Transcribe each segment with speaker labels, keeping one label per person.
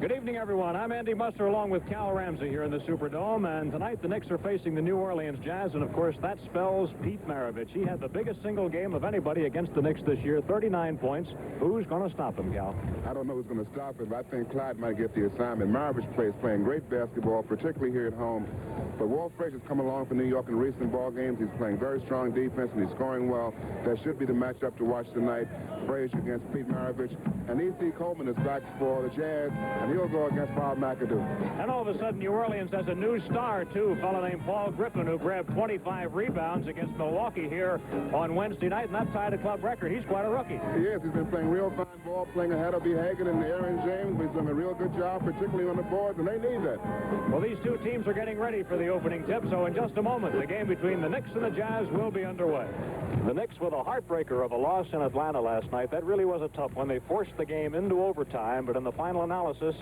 Speaker 1: Good evening, everyone. I'm Andy Musser along with Cal Ramsey here in the Superdome. And tonight the Knicks are facing the New Orleans Jazz. And, of course, that spells Pete Maravich. He had the biggest single game of anybody against the Knicks this year, 39 points. Who's going to stop him, Cal?
Speaker 2: I don't know who's going to stop him, but I think Clyde might get the assignment. Maravich playing great basketball, particularly here at home. But Walt Frazier's come along for New York in recent ball games. He's playing very strong defense, and he's scoring well. That should be the matchup to watch tonight. Frazier against Pete Maravich. And E.C. Coleman is back for the Jazz, and he'll go against Bob McAdoo.
Speaker 1: And all of a sudden, New Orleans has a new star, too, a fellow named Paul Griffin, who grabbed 25 rebounds against Milwaukee here on Wednesday night, and that tied a club record. He's quite a rookie.
Speaker 2: He is. He's been playing real fine ball, playing ahead of B. Hagan and Aaron James. He's done a real good job, particularly on the boards, and they need that.
Speaker 1: Well, these two teams are getting ready for the opening tip, so in just a moment, the game between the Knicks and the Jazz will be underway. The Knicks with a heartbreaker of a loss in Atlanta last night. That really was a tough one. They forced the game into overtime, but in the final analysis,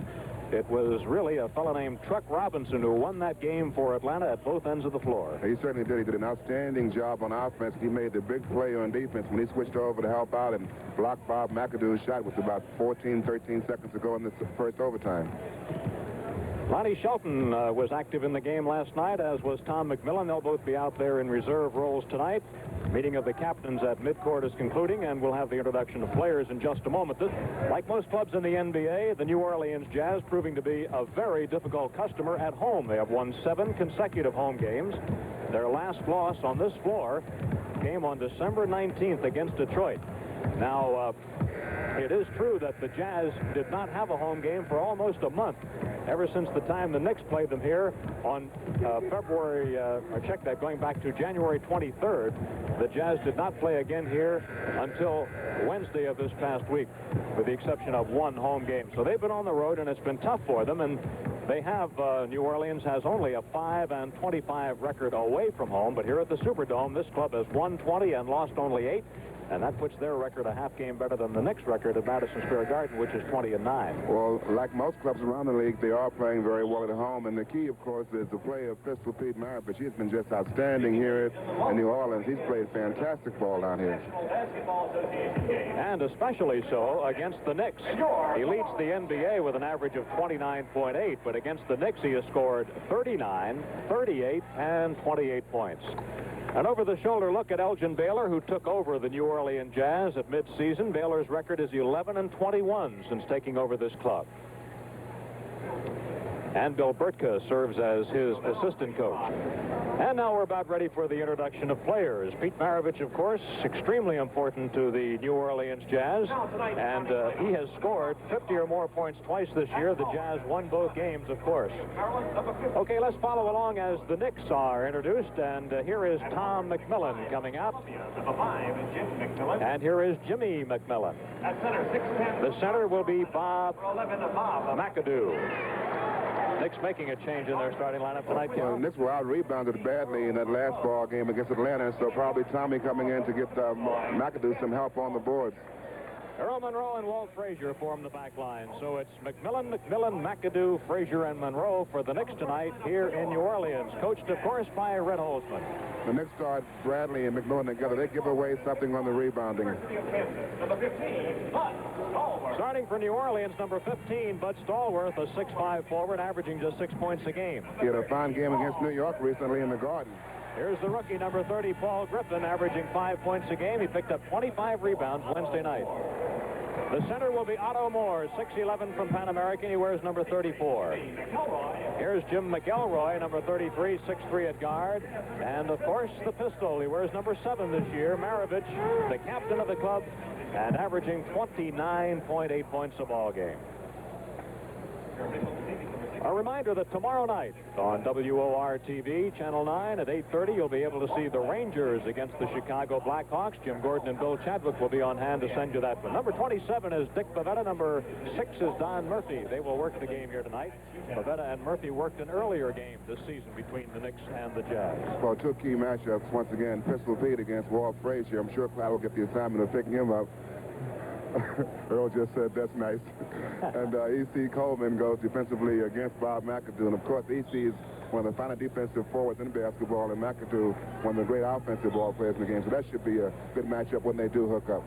Speaker 1: it was really a fellow named Truck Robinson who won that game for Atlanta at both ends of the floor.
Speaker 2: He certainly did. He did an outstanding job on offense. He made the big play on defense when he switched over to help out and blocked Bob McAdoo's shot with about 13 seconds to go in the first overtime.
Speaker 1: Lonnie Shelton was active in the game last night, as was Tom McMillan. They'll both be out there in reserve roles tonight. Meeting of the captains at midcourt is concluding, and we'll have the introduction of players in just a moment. Like most clubs in the NBA, the New Orleans Jazz proving to be a very difficult customer at home. They have won 7 consecutive home games. Their last loss on this floor came on December 19th against Detroit. Now, it is true that the Jazz did not have a home game for almost a month. Ever since the time the Knicks played them here on going back to January 23rd, the Jazz did not play again here until Wednesday of this past week, with the exception of one home game. So they've been on the road, and it's been tough for them, and they have, New Orleans has only a 5-25 record away from home, but here at the Superdome, this club has won 20 and lost only 8. And that puts their record a half game better than the Knicks record at Madison Square Garden, which is 20-9.
Speaker 2: Well, like most clubs around the league, they are playing very well at home. And the key, of course, is the play of Pistol Pete Maravich. He's been just outstanding here in New Orleans. He's played fantastic ball down here.
Speaker 1: And especially so against the Knicks. He leads the NBA with an average of 29.8, but against the Knicks, he has scored 39, 38, and 28 points. An over-the-shoulder look at Elgin Baylor, who took over the New Orleans Jazz at mid-season. Baylor's record is 11-21 since taking over this club. And Bill Burtka serves as his assistant coach. And now we're about ready for the introduction of players. Pete Maravich, of course, extremely important to the New Orleans Jazz. And he has scored 50 or more points twice this year. The Jazz won both games, of course. Okay, let's follow along as the Knicks are introduced. And here is Tom McMillan coming out. And here is Jimmy McMillan. The center will be Bob McAdoo. Knicks making a change in their starting lineup tonight, Ken.
Speaker 2: Well, Knicks were out-rebounded badly in that last ball game against Atlanta, so probably Tommy coming in to get McAdoo some help on the boards.
Speaker 1: Earl Monroe and Walt Frazier form the back line. So it's McMillan, McAdoo, Frazier, and Monroe for the Knicks tonight here in New Orleans, coached, of course, by Red Holzman.
Speaker 2: The Knicks start Bradley and McMillan together. They give away something on the rebounding.
Speaker 1: Starting for New Orleans, number 15, Bud Stallworth, a 6'5 forward, averaging just 6 points a game.
Speaker 2: He had a fine game against New York recently in the Garden.
Speaker 1: Here's the rookie, number 30, Paul Griffin, averaging 5 points a game. He picked up 25 rebounds Wednesday night. The center will be Otto Moore, 6'11 from Pan American. He wears number 34. Here's Jim McElroy, number 33, 6'3 at guard. And, of course, the pistol. He wears number 7 this year. Maravich, the captain of the club, and averaging 29.8 points a ball game. A reminder that tomorrow night on WOR-TV, Channel 9 at 8:30, you'll be able to see the Rangers against the Chicago Blackhawks. Jim Gordon and Bill Chadwick will be on hand to send you that one. Number 27 is Dick Pavetta. Number 6 is Don Murphy. They will work the game here tonight. Pavetta and Murphy worked an earlier game this season between the Knicks and the Jazz.
Speaker 2: Well, 2 key matchups. Once again, Pistol Pete against Walt Frazier. I'm sure Clyde will get the assignment of picking him up. Earl just said that's nice. And E.C. Coleman goes defensively against Bob McAdoo. And, of course, E.C. is one of the finest defensive forwards in basketball, and McAdoo, one of the great offensive ball players in the game. So that should be a good matchup when they do hook up.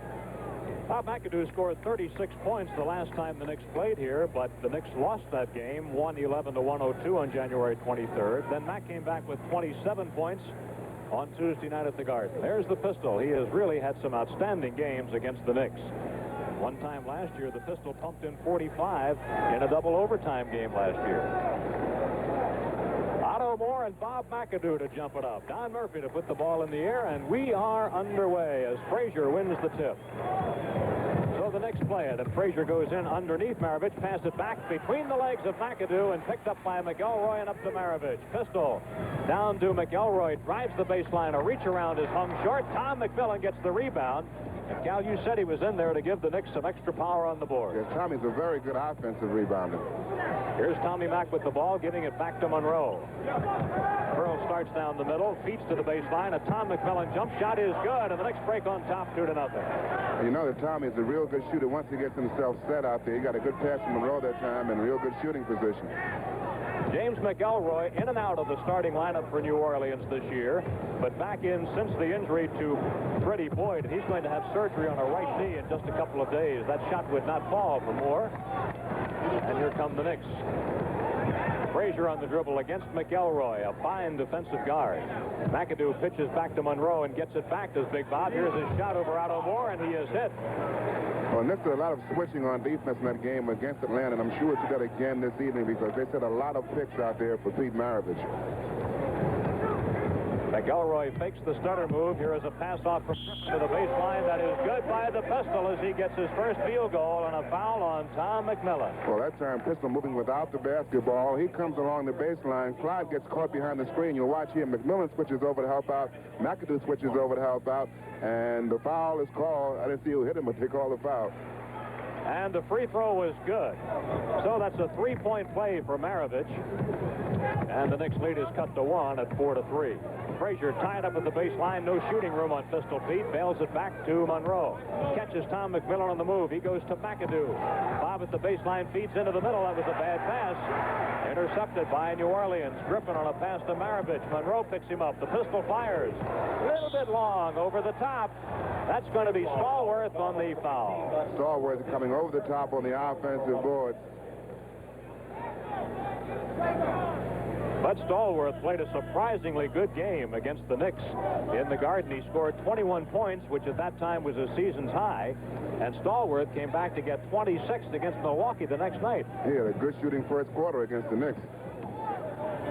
Speaker 1: Bob McAdoo scored 36 points the last time the Knicks played here, but the Knicks lost that game, 111-102 on January 23rd. Then Mac came back with 27 points on Tuesday night at the Garden. There's the Pistol. He has really had some outstanding games against the Knicks. One time last year, the Pistol pumped in 45 in a double overtime game last year. Otto Moore and Bob McAdoo to jump it up. Don Murphy to put the ball in the air, and we are underway as Frazier wins the tip. So the Knicks play it, and Frazier goes in underneath Maravich, pass it back between the legs of McAdoo, and picked up by McElroy and up to Maravich. Pistol down to McElroy, drives the baseline. A reach around is hung short. Tom McMillan gets the rebound. And Cal, you said he was in there to give the Knicks some extra power on the board.
Speaker 2: Yeah, Tommy's a very good offensive rebounder.
Speaker 1: Here's Tommy Mack with the ball, giving it back to Monroe. Pearl starts down the middle, feeds to the baseline. A Tom McMillan jump shot is good, and the Knicks break on top 2-0.
Speaker 2: You know that Tommy's a real good shooter once he gets himself set out there. He got a good pass from Monroe that time and a real good shooting position.
Speaker 1: James McElroy in and out of the starting lineup for New Orleans this year, but back in since the injury to Freddie Boyd. He's going to have surgery on a right knee in just a couple of days. That shot would not fall for Moore. And here come the Knicks. Frazier on the dribble against McElroy, a fine defensive guard. McAdoo pitches back to Monroe and gets it back to Big Bob. Here's his shot over Otto Moore, and he is hit.
Speaker 2: Well, Knicks did a lot of switching on defense in that game against Atlanta, and I'm sure we'll see that again this evening because they set a lot of picks out there for Pete Maravich.
Speaker 1: McElroy fakes the stutter move. Here is a pass off to the baseline. That is good by the Pistol as he gets his first field goal, and a foul on Tom McMillan.
Speaker 2: Well, that time Pistol moving without the basketball. He comes along the baseline. Clyde gets caught behind the screen. You'll watch here. McMillan switches over to help out. McAdoo switches over to help out. And the foul is called. I didn't see who hit him, but they called the foul.
Speaker 1: And the free throw was good. So that's a three-point play for Maravich. And the Knicks lead is cut to 1 at 4-3. Frazier tied up at the baseline. No shooting room on Pistol Pete. Bails it back to Monroe. Catches Tom McMillan on the move. He goes to McAdoo. Bob at the baseline feeds into the middle. That was a bad pass. Intercepted by New Orleans. Griffin on a pass to Maravich. Monroe picks him up. The Pistol fires. A little bit long over the top. That's going to be Stallworth on the foul.
Speaker 2: Stallworth coming over the top on the offensive board.
Speaker 1: But Stallworth played a surprisingly good game against the Knicks in the Garden. He scored 21 points, which at that time was a season's high. And Stallworth came back to get 26 against Milwaukee the next night.
Speaker 2: He had a good shooting first quarter against the Knicks.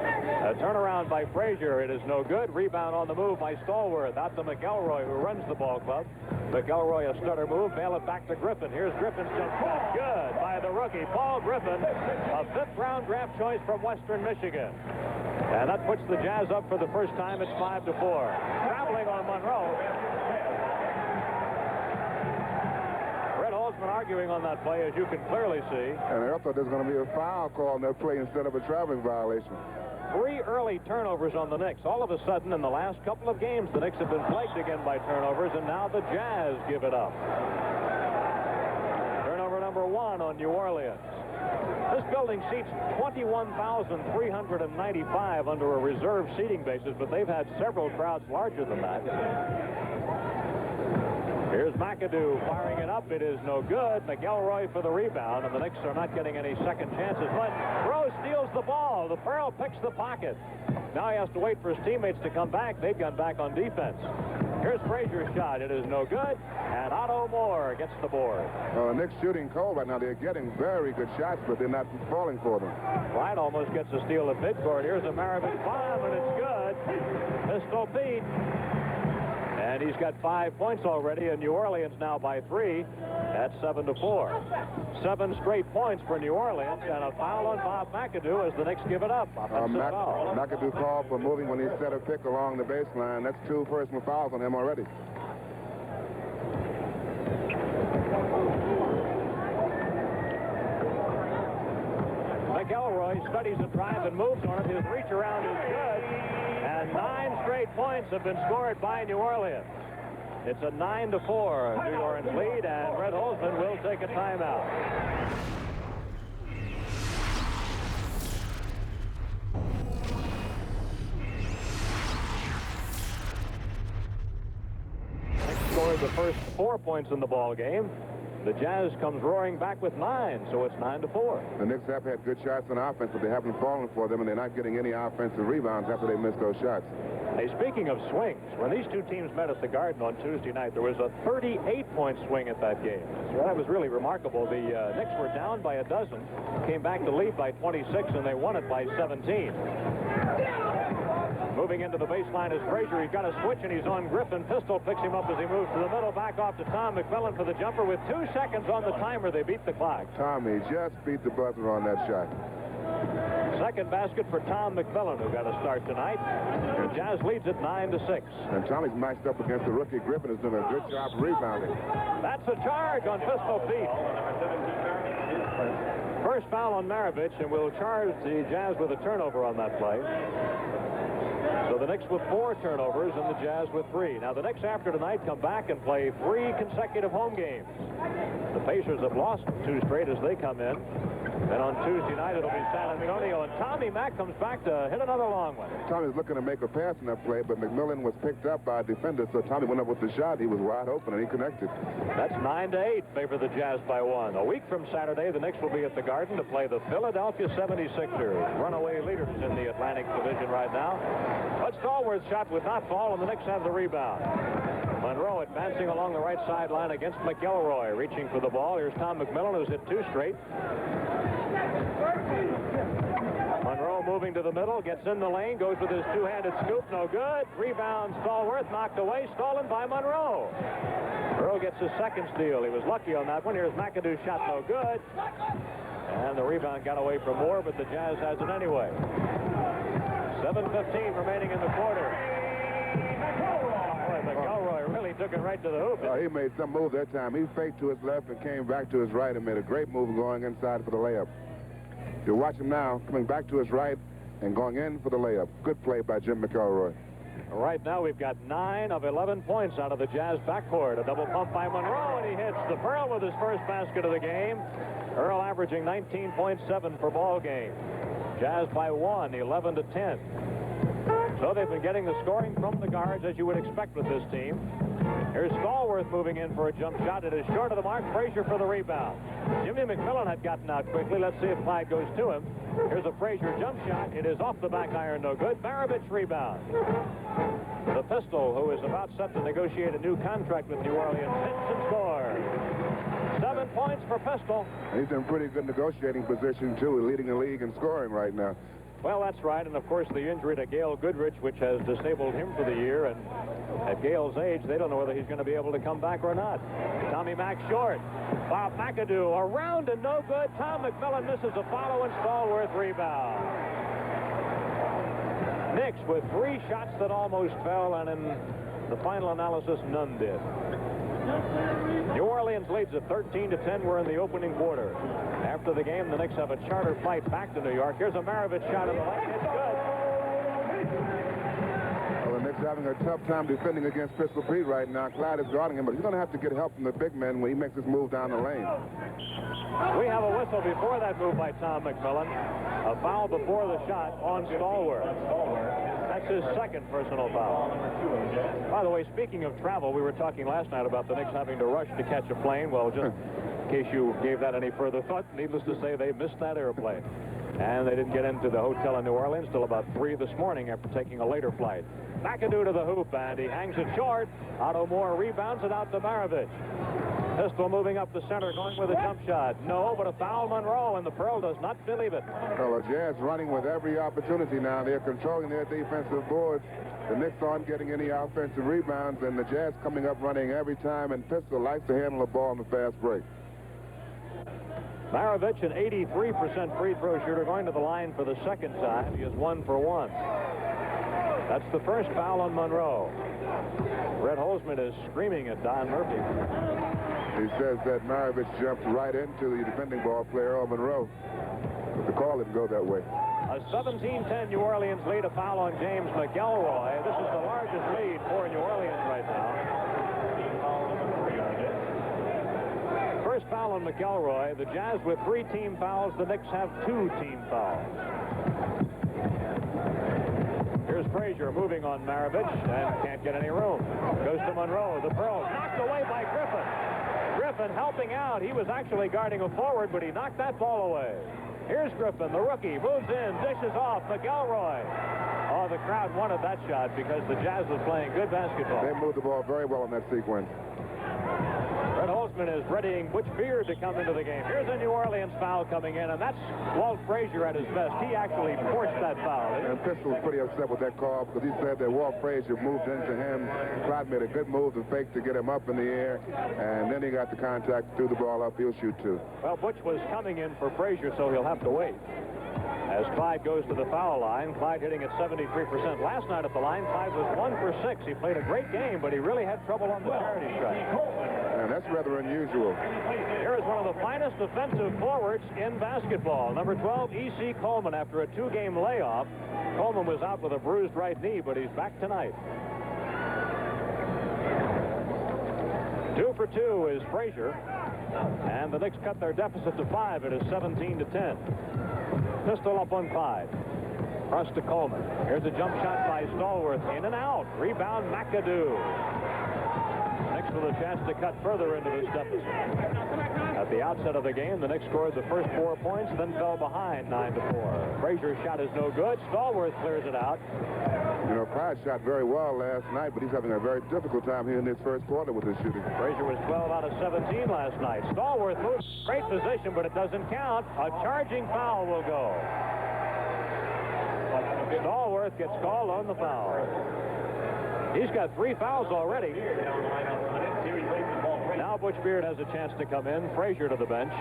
Speaker 1: A turnaround by Frazier. It is no good. Rebound on the move by Stallworth. Out to McElroy, who runs the ball club. McElroy, a stutter move. Bail it back to Griffin. Here's Griffin's jump shot. Good by the rookie, Paul Griffin, a fifth-round draft choice from Western Michigan. And that puts the Jazz up for the first time. It's 5-4. Traveling on Monroe. Red Holzman arguing on that play, as you can clearly see.
Speaker 2: And I thought there's going to be a foul call on that play instead of a traveling violation.
Speaker 1: 3 early turnovers on the Knicks. All of a sudden, in the last couple of games, the Knicks have been plagued again by turnovers, and now the Jazz give it up. Turnover number 1 on New Orleans. This building seats 21,395 under a reserve seating basis, but they've had several crowds larger than that. Here's McAdoo firing it up. It is no good. McElroy for the rebound, and the Knicks are not getting any second chances. But Rose steals the ball. The Pearl picks the pocket. Now he has to wait for his teammates to come back. They've gone back on defense. Here's Frazier's shot. It is no good. And Otto Moore gets the board.
Speaker 2: Well, the Knicks shooting cold right now. They're getting very good shots, but they're not falling for them.
Speaker 1: Clyde almost gets a steal at midcourt. Here's a Maravich bomb, and it's good. Pistol Pete. And he's got 5 points already, and New Orleans now by 3. That's 7-4. 7 straight points for New Orleans, and a foul on Bob McAdoo as the Knicks give it up. Offensive foul.
Speaker 2: McAdoo called for moving when he set a pick along the baseline. That's 2 personal fouls on him already.
Speaker 1: McElroy studies a drive and moves on it. His reach around is good. And 9 straight points have been scored by New Orleans. It's a 9-4 New Orleans lead, and Red Holzman will take a timeout. Scored the first 4 points in the ball game. The Jazz comes roaring back with 9, so it's 9-4.
Speaker 2: The Knicks have had good shots on offense, but they haven't fallen for them, and they're not getting any offensive rebounds after they missed those shots.
Speaker 1: Hey, speaking of swings, when these two teams met at the Garden on Tuesday night, there was a 38-point swing at that game. So that was really remarkable. The Knicks were down by a dozen, came back to lead by 26, and they won it by 17. Moving into the baseline is Frazier. He's got a switch, and he's on Griffin. Pistol picks him up as he moves to the middle. Back off to Tom McMillan for the jumper. With 2 seconds on the timer, they beat the clock.
Speaker 2: Tommy just beat the buzzer on that shot.
Speaker 1: Second basket for Tom McMillan, who got a start tonight. The Jazz leads it 9-6.
Speaker 2: And Tommy's matched up against the rookie. Griffin is doing a good job rebounding.
Speaker 1: That's a charge on Pistol feet. First foul on Maravich, and we'll charge the Jazz with a turnover on that play. So the Knicks with 4 turnovers and the Jazz with 3. Now the Knicks after tonight come back and play 3 consecutive home games. The Pacers have lost 2 straight as they come in. And on Tuesday night it'll be San Antonio, and Tommy Mack comes back to hit another long one.
Speaker 2: Tommy's looking to make a pass in that play, but McMillan was picked up by a defender, so Tommy went up with the shot. He was wide open, and he connected.
Speaker 1: That's 9-8, favor the Jazz by 1. A week from Saturday, the Knicks will be at the Garden to play the Philadelphia 76ers, runaway leaders in the Atlantic Division right now. But Stallworth's shot would not fall, and the Knicks have the rebound. Monroe advancing along the right sideline against McElroy, reaching for the ball. Here's Tom McMillan, who's hit 2 straight. Monroe moving to the middle, gets in the lane, goes with his 2-handed scoop, no good. Rebound, Stallworth, knocked away, stolen by Monroe. Monroe gets his second steal. He was lucky on that one. Here's McAdoo's shot, no good. And the rebound got away from Moore, but the Jazz has it anyway. 7:15 remaining in the quarter. Boy, McElroy really took it right to the hoop.
Speaker 2: He made some move that time. He faked to his left and came back to his right and made a great move going inside for the layup. You watch him now, coming back to his right and going in for the layup. Good play by Jim McElroy.
Speaker 1: Right now, we've got 9 of 11 points out of the Jazz backcourt. A double pump by Monroe, and he hits the Pearl with his first basket of the game. Earl averaging 19.7 per ball game. Jazz by 1, 11-10. So they've been getting the scoring from the guards, as you would expect with this team. Here's Stallworth moving in for a jump shot. It is short of the mark. Frazier for the rebound. Jimmy McMillan had gotten out quickly. Let's see if Clyde goes to him. Here's a Frazier jump shot. It is off the back iron, no good. Maravich rebound. The Pistol, who is about set to negotiate a new contract with New Orleans, hits and scores. 7 points for Pistol.
Speaker 2: He's in pretty good negotiating position, too, leading the league in scoring right now.
Speaker 1: Well, that's right, and of course the injury to Gail Goodrich, which has disabled him for the year, and at Gail's age, they don't know whether he's going to be able to come back or not. Tommy Mack short. Bob McAdoo around and no good. Tom McMillan misses a follow, and Stallworth rebound. Knicks with 3 shots that almost fell, and in the final analysis, none did. New Orleans leads at 13-10. We're in the opening quarter. After the game, the Knicks have a charter flight back to New York. Here's a Maravich shot in the lane. It's good.
Speaker 2: Well, the Knicks having a tough time defending against Pistol Pete right now. Clyde is guarding him, but he's going to have to get help from the big men when he makes his move down the lane.
Speaker 1: We have a whistle before that move by Tom McMillan. A foul before the shot on Stallworth. That's his second personal foul. By the way, speaking of travel, we were talking last night about the Knicks having to rush to catch a plane. Well, just in case you gave that any further thought, needless to say, they missed that airplane. And they didn't get into the hotel in New Orleans till about 3 this morning after taking a later flight. McAdoo to the hoop, and he hangs it short. Otto Moore rebounds it out to Maravich. Pistol moving up the center, going with a jump shot. No, but a foul Monroe, and the Pearl does not believe it.
Speaker 2: Well, the Jazz running with every opportunity now. They're controlling their defensive boards. The Knicks aren't getting any offensive rebounds, and the Jazz coming up running every time, and Pistol likes to handle the ball in the fast break.
Speaker 1: Maravich, an 83% free throw shooter, going to the line for the second time. He is 1 for 1. That's the first foul on Monroe. Red Holzman is screaming at Don Murphy.
Speaker 2: He says that Maravich jumped right into the defending ball player, Earl Monroe. But the call didn't go that way.
Speaker 1: A 17-10 New Orleans lead, a foul on James McElroy. This is the largest lead for New Orleans right now. First foul on McElroy. The Jazz with 3 team fouls. The Knicks have 2 team fouls. Here's Frazier moving on Maravich and can't get any room. Goes to Monroe. The Pearl knocked away by Griffin. Griffin helping out. He was actually guarding a forward, but he knocked that ball away. Here's Griffin, the rookie, moves in, dishes off McElroy. Oh, the crowd wanted that shot because the Jazz was playing good basketball.
Speaker 2: They moved the ball very well in that sequence.
Speaker 1: Red Holzman is readying Butch Beard to come into the game. Here's a New Orleans foul coming in, and that's Walt Frazier at his best. He actually forced that foul.
Speaker 2: And Pistol was pretty upset with that call because he said that Walt Frazier moved into him. Clyde made a good move to fake to get him up in the air, and then he got the contact, threw the ball up. He'll shoot two.
Speaker 1: Well, Butch was coming in for Frazier, so he'll have to wait. As Clyde goes to the foul line, Clyde hitting at 73%. Last night at the line, Clyde was 1 for 6. He played a great game, but he really had trouble on the charity stripe.
Speaker 2: And that's rather unusual.
Speaker 1: Here is one of the finest defensive forwards in basketball. Number 12, E.C. Coleman, after a 2-game layoff. Coleman was out with a bruised right knee, but he's back tonight. 2 for 2 is Frazier. And the Knicks cut their deficit to 5. It is 17-10. Pistol up on Clyde. Cross to Coleman. Here's a jump shot by Stallworth. In and out. Rebound McAdoo. Knicks with a chance to cut further into this deficit. At the outset of the game, the Knicks scored the first 4 points, then fell behind 9-4. Frazier's shot is no good. Stallworth clears it out.
Speaker 2: You know, Clyde shot very well last night, but he's having a very difficult time here in this first quarter with his shooting.
Speaker 1: Frazier was 12 out of 17 last night. Stallworth moves. Great position, but it doesn't count. A charging foul will go. Stallworth gets called on the foul. He's got 3 fouls already. Now Butch Beard has a chance to come in. Frazier to the bench.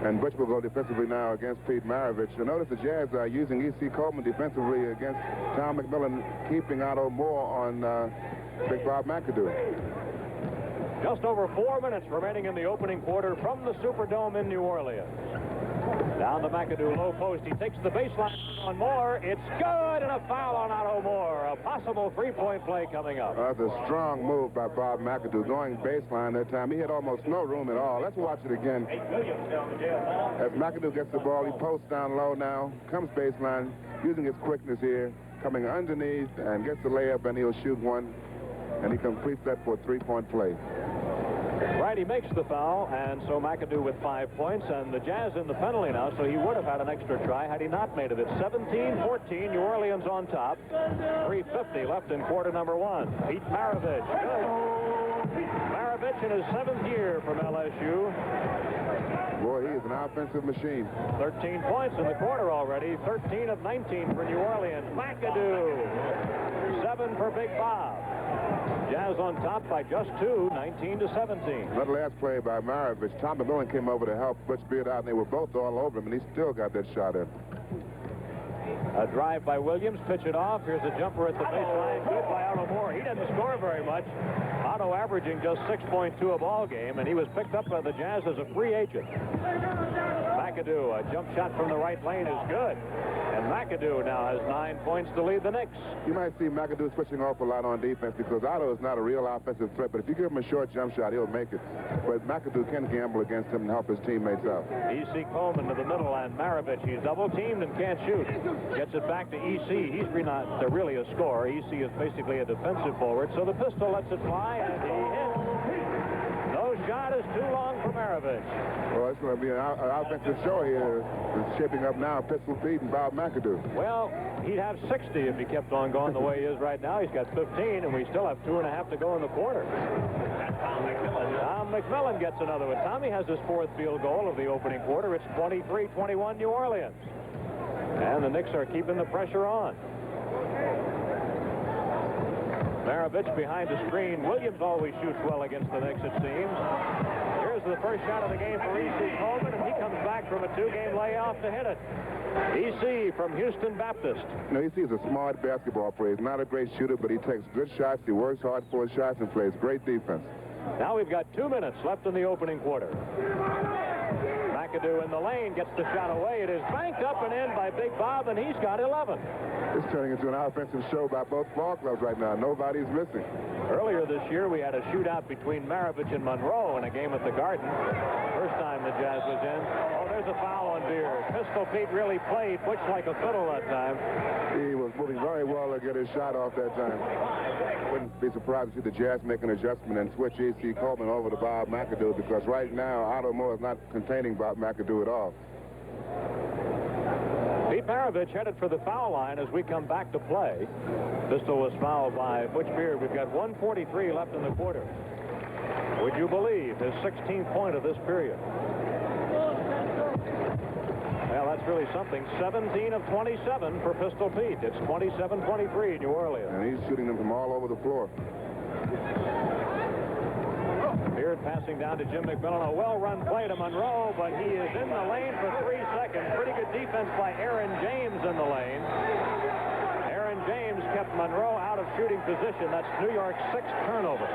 Speaker 2: And Butch will go defensively now against Pete Maravich. You'll notice the Jazz are using E.C. Coleman defensively against Tom McMillan, keeping Otto Moore on Big Bob McAdoo.
Speaker 1: Just over 4 minutes remaining in the opening quarter from the Superdome in New Orleans. Down to McAdoo, low post. He takes the baseline on Moore. It's good, and a foul on Otto Moore. A possible 3-point play coming up.
Speaker 2: That's a strong move by Bob McAdoo, going baseline that time. He had almost no room at all. Let's watch it again. As McAdoo gets the ball, he posts down low now, comes baseline, using his quickness here, coming underneath, and gets the layup, and he'll shoot one, and he completes that for a 3-point play.
Speaker 1: Right, he makes the foul, and so McAdoo with 5 points, and the Jazz in the penalty now, so he would have had an extra try had he not made it. It's 17-14, New Orleans on top. 3:50 left in quarter number 1. Pete Maravich, good. Maravich in his 7th year from LSU.
Speaker 2: Boy, he is an offensive machine. 13
Speaker 1: points in the quarter already. 13 of 19 for New Orleans. McAdoo, 7 for Big Bob. Jazz on top by just 2, 19-17.
Speaker 2: That last play by Maravich, Tom McMillan came over to help Butch Beard out, and they were both all over him, and he still got that shot in.
Speaker 1: A drive by Williams, pitch it off. Here's a jumper at the baseline. Good by Otto Moore. He didn't score very much. Otto averaging just 6.2 a ball game, and he was picked up by the Jazz as a free agent. McAdoo, a jump shot from the right lane is good. And McAdoo now has 9 points to lead the Knicks.
Speaker 2: You might see McAdoo switching off a lot on defense because Otto is not a real offensive threat, but if you give him a short jump shot, he'll make it. But McAdoo can gamble against him and help his teammates out.
Speaker 1: E.C. Coleman to the middle, and Maravich, he's double-teamed and can't shoot. Gets it back to E.C. He's not really a scorer. E.C. is basically a defensive forward, so the pistol lets it fly, and he hits. No shot is too long for Maravich.
Speaker 2: Well, it's going to be an offensive show here. It's shaping up now. Pistol Pete and Bob McAdoo.
Speaker 1: Well, he'd have 60 if he kept on going the way he is right now. He's got 15, and we still have 2.5 to go in the quarter. Tom McMillan gets another one. Tommy has his 4th field goal of the opening quarter. It's 23-21 New Orleans. And the Knicks are keeping the pressure on. Maravich behind the screen. Williams always shoots well against the Knicks, it seems. Here's the first shot of the game for E.C. Coleman, and he comes back from a 2-game layoff to hit it. E.C. from Houston Baptist.
Speaker 2: You know, E.C. is a smart basketball player. He's not a great shooter, but he takes good shots. He works hard for his shots and plays great defense.
Speaker 1: Now we've got 2 minutes left in the opening quarter. McAdoo in the lane gets the shot away. It is banked up and in by Big Bob, and he's got 11.
Speaker 2: It's turning into an offensive show by both ball clubs right now. Nobody's missing.
Speaker 1: Earlier this year, we had a shootout between Maravich and Monroe in a game at the Garden. First time the Jazz was in. Oh, there's a foul on Beard. Pistol Pete really played Butch like a fiddle that time.
Speaker 2: He was moving very well to get his shot off that time. Wouldn't be surprised to see the Jazz make an adjustment and switch E.C. Coleman over to Bob McAdoo, because right now Otto Moore is not containing Bob McAdoo at all.
Speaker 1: Pete Maravich headed for the foul line as we come back to play. Pistol was fouled by Butch Beard. We've got 1:43 left in the quarter. Would you believe his 16th point of this period? Well, that's really something. 17 of 27 for Pistol Pete. It's 27-23 New Orleans.
Speaker 2: And he's shooting them from all over the floor.
Speaker 1: Beard passing down to Jim McMillan. A well-run play to Monroe, but he is in the lane for 3 seconds. Pretty good defense by Aaron James in the lane. Aaron James kept Monroe out of shooting position. That's New York's 6th turnover.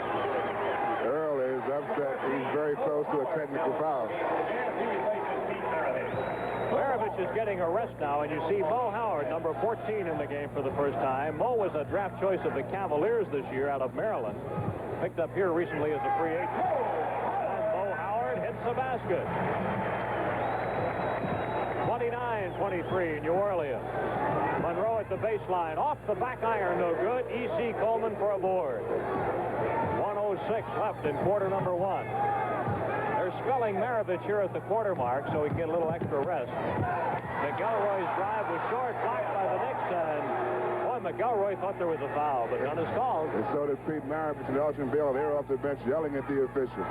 Speaker 2: Earl is upset. He's very close to a technical foul.
Speaker 1: Maravich is getting a rest now, and you see Mo Howard, number 14 in the game for the first time. Mo was a draft choice of the Cavaliers this year out of Maryland. Picked up here recently as a free agent. And Mo Howard hits the basket. 29-23 New Orleans. Monroe at the baseline. Off the back iron, no good. E.C. Coleman for a board. 1:06 left in quarter number 1. They're spelling Maravich here at the quarter mark so he can get a little extra rest. McElroy's drive was short, blocked by the Knicks, and McElroy thought there was a foul, but none is called.
Speaker 2: And so did Pete Maravich and Elgin Baylor. They were off the bench yelling at the official.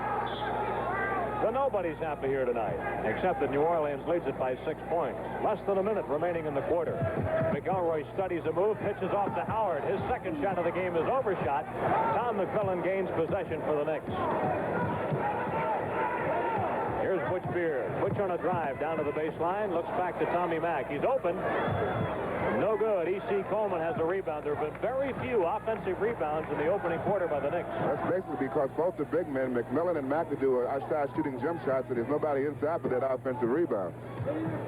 Speaker 1: So nobody's happy here tonight, except that New Orleans leads it by 6 points. Less than a minute remaining in the quarter. McElroy studies a move, pitches off to Howard. His second shot of the game is overshot. Tom McMillan gains possession for the Knicks. Here's Butch Beard. Butch on a drive down to the baseline. Looks back to Tommy Mack. He's open. No good. E.C. Coleman has a rebound. There have been very few offensive rebounds in the opening quarter by the Knicks.
Speaker 2: That's basically because both the big men, McMillan and McAdoo, are outside shooting jump shots, and there's nobody inside for that offensive rebound.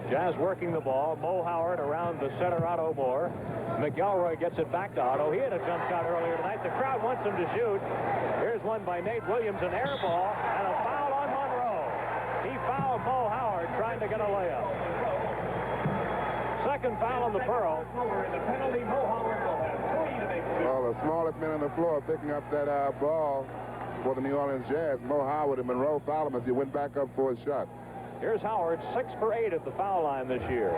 Speaker 1: Jazz working the ball. Mo Howard around the center, Otto Moore. McElroy gets it back to Otto. He had a jump shot earlier tonight. The crowd wants him to shoot. Here's one by Nate Williams, an air ball, and a foul on Monroe. He fouled Mo Howard trying to get a layup. Second foul on the Pearl.
Speaker 2: Well, the smallest man on the floor picking up that ball for the New Orleans Jazz. Mo Howard and Monroe fouled him as he went back up for his shot.
Speaker 1: Here's Howard, 6 for 8 at the foul line this year.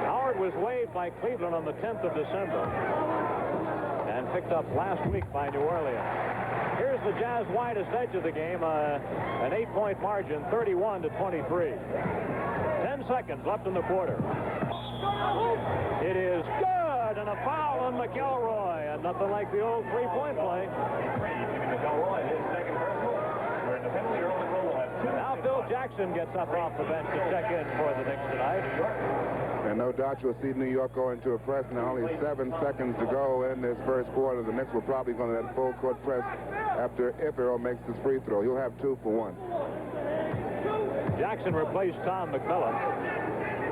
Speaker 1: Howard was waived by Cleveland on the 10th of December and picked up last week by New Orleans. Here's the Jazz widest edge of the game, an 8-point margin, 31-23. 10 seconds left in the quarter. It is good, and a foul on McElroy, and nothing like the old three-point play. Now Phil Jackson gets up off the bench to check in for the Knicks tonight.
Speaker 2: And no doubt you'll see New York go into a press now. Only 7 seconds to go in this first quarter. The Knicks will probably go to that full court press after if Earl makes his free throw. He'll have 2 for 1.
Speaker 1: Jackson replaced Tom McMillan.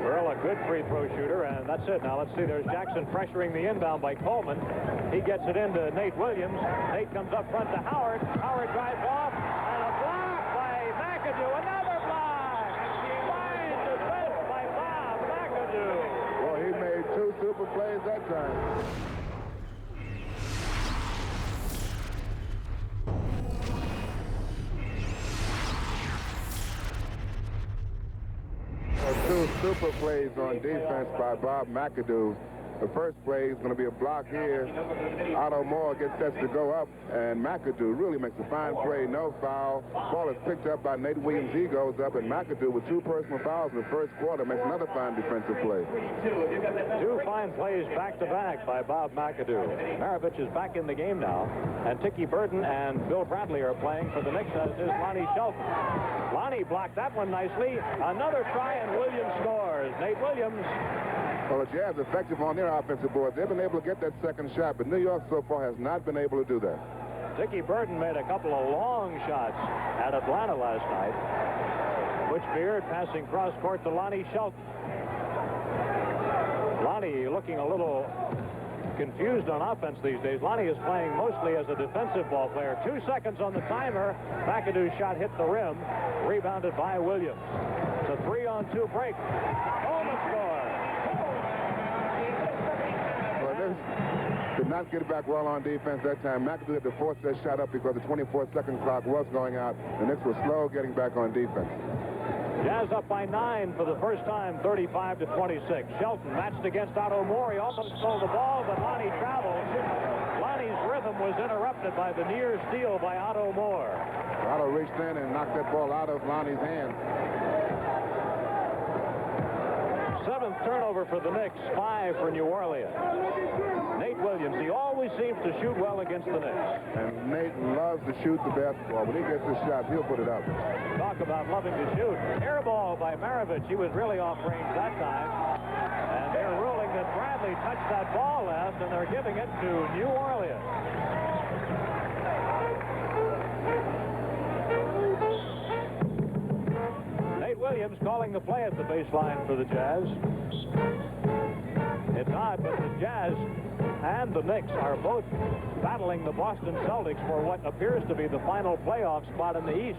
Speaker 1: Earl, a good free throw shooter, and that's it. Now let's see. There's Jackson pressuring the inbound by Coleman. He gets it into Nate Williams. Nate comes up front to Howard. Howard drives off, and a block by McAdoo. Another block. Fine defense by Bob McAdoo.
Speaker 2: Well, he made 2 super plays that time. Two super plays on defense by Bob McAdoo. The first play is going to be a block here. Otto Moore gets set to go up, and McAdoo really makes a fine play. No foul. Ball is picked up by Nate Williams. He goes up, and McAdoo with 2 personal fouls in the first quarter makes another fine defensive play.
Speaker 1: 2 fine plays back-to-back by Bob McAdoo. Maravich is back in the game now, and Tiki Burton and Bill Bradley are playing for the Knicks, as is Lonnie Shelton. Lonnie blocked that one nicely. Another try, and Williams scores. Nate Williams.
Speaker 2: Well, the Jazz effective on their offensive boards. They've been able to get that second shot, but New York so far has not been able to do that.
Speaker 1: Tiki Burton made a couple of long shots at Atlanta last night. Butch Beard passing cross court to Lonnie Shelton. Lonnie looking a little confused on offense these days. Lonnie is playing mostly as a defensive ball player. 2 seconds on the timer. McAdoo's shot hit the rim. Rebounded by Williams. It's a 3-on-2 break. Coleman scores.
Speaker 2: Well, this did not get back well on defense that time. McAdoo had to force that shot up because the 24-second clock was going out. The Knicks were slow getting back on defense.
Speaker 1: Jazz up by 9 for the first time, 35-26. Shelton matched against Otto Moore. He almost stole the ball, but Lonnie traveled. Lonnie's rhythm was interrupted by the near steal by Otto Moore.
Speaker 2: Otto reached in and knocked that ball out of Lonnie's hand.
Speaker 1: 7th turnover for the Knicks, 5 for New Orleans. Nate Williams, he always seems to shoot well against the Knicks.
Speaker 2: And Nate loves to shoot the basketball. When he gets his shot, he'll put it up.
Speaker 1: Talk about loving to shoot. Air ball by Maravich. He was really off range that time. And they're ruling that Bradley touched that ball last, and they're giving it to New Orleans. Nate Williams calling the play at the baseline for the Jazz. It's odd, but the Jazz and the Knicks are both battling the Boston Celtics for what appears to be the final playoff spot in the East.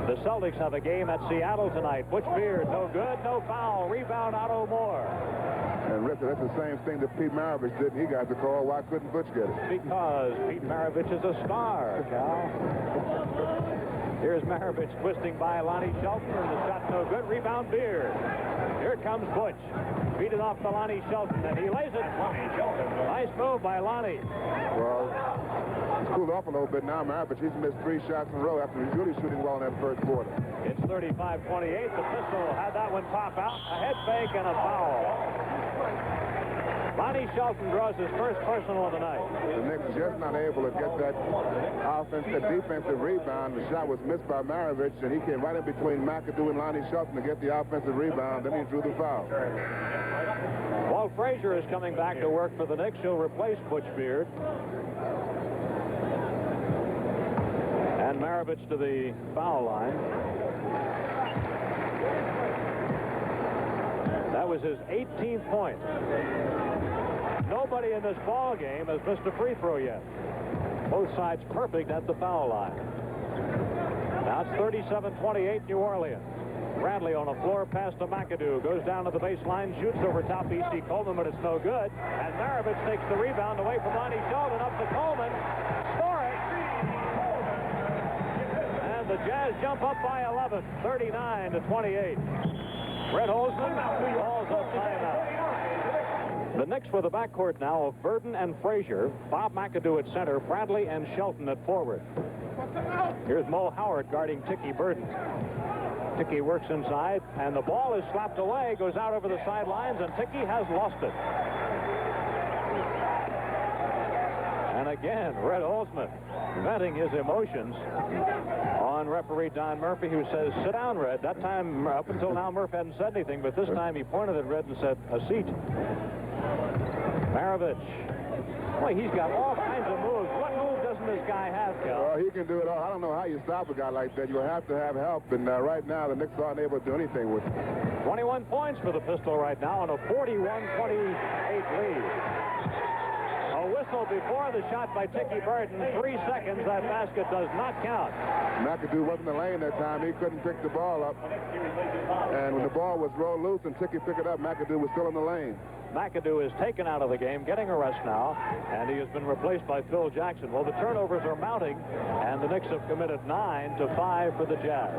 Speaker 1: The Celtics have a game at Seattle tonight. Butch Beard, no good, no foul. Rebound, Otto Moore.
Speaker 2: And Richard, that's the same thing that Pete Maravich did. He got the call. Why couldn't Butch get it?
Speaker 1: Because Pete Maravich is a star, Cal. Here's Maravich twisting by Lonnie Shelton, and the shot no good. Rebound, Beard. Here comes Butch. Beat it off to Lonnie Shelton, and he lays it. Nice move by Lonnie.
Speaker 2: Well, it's cooled off a little bit now. Maravich, he's missed 3 shots in a row after he's really shooting well in that first quarter.
Speaker 1: It's 35-28. The Pistol had that one pop out. A head fake and a foul. Lonnie Shelton draws his first personal of the night.
Speaker 2: The Knicks just not able to get that defensive rebound. The shot was missed by Maravich, and he came right in between McAdoo and Lonnie Shelton to get the offensive rebound. Then he drew the foul.
Speaker 1: Walt Frazier is coming back to work for the Knicks. He'll replace Butch Beard. And Maravich to the foul line. That was his 18th point. Nobody in this ball game has missed a free throw yet. Both sides perfect at the foul line. Now it's 37-28 New Orleans. Bradley on a floor pass to McAdoo. Goes down to the baseline, shoots over top E.C. Coleman, but it's no good. And Maravich takes the rebound away from Lonnie Shelton. Up to Coleman. Score it. And the Jazz jump up by 11. 39-28. Red Holzman calls a timeout. The Knicks with a backcourt now of Burden and Frazier. Bob McAdoo at center. Bradley and Shelton at forward. Here's Mo Howard guarding Tiki Burden. Tiki works inside, and the ball is slapped away, goes out over the sidelines, and Tiki has lost it. And again, Red Holzman venting his emotions on referee Don Murphy, who says, sit down, Red. That time, up until now, Murphy hadn't said anything, but this time he pointed at Red and said, a seat. Maravich. Boy, he's got all kinds of moves. What move doesn't this guy have, Cal?
Speaker 2: Well, he can do it all. I don't know how you stop a guy like that. You'll have to have help, and right now the Knicks aren't able to do anything with him.
Speaker 1: 21 points for the Pistol right now on a 41-28 lead. A whistle before the shot by Tiki Burden. 3 seconds. That basket does not count.
Speaker 2: McAdoo wasn't in the lane that time. He couldn't pick the ball up. And when the ball was rolled loose and Tiki picked it up, McAdoo was still in the lane.
Speaker 1: McAdoo is taken out of the game, getting a rest now, and he has been replaced by Phil Jackson. Well, the turnovers are mounting, and the Knicks have committed 9 to 5 for the Jazz.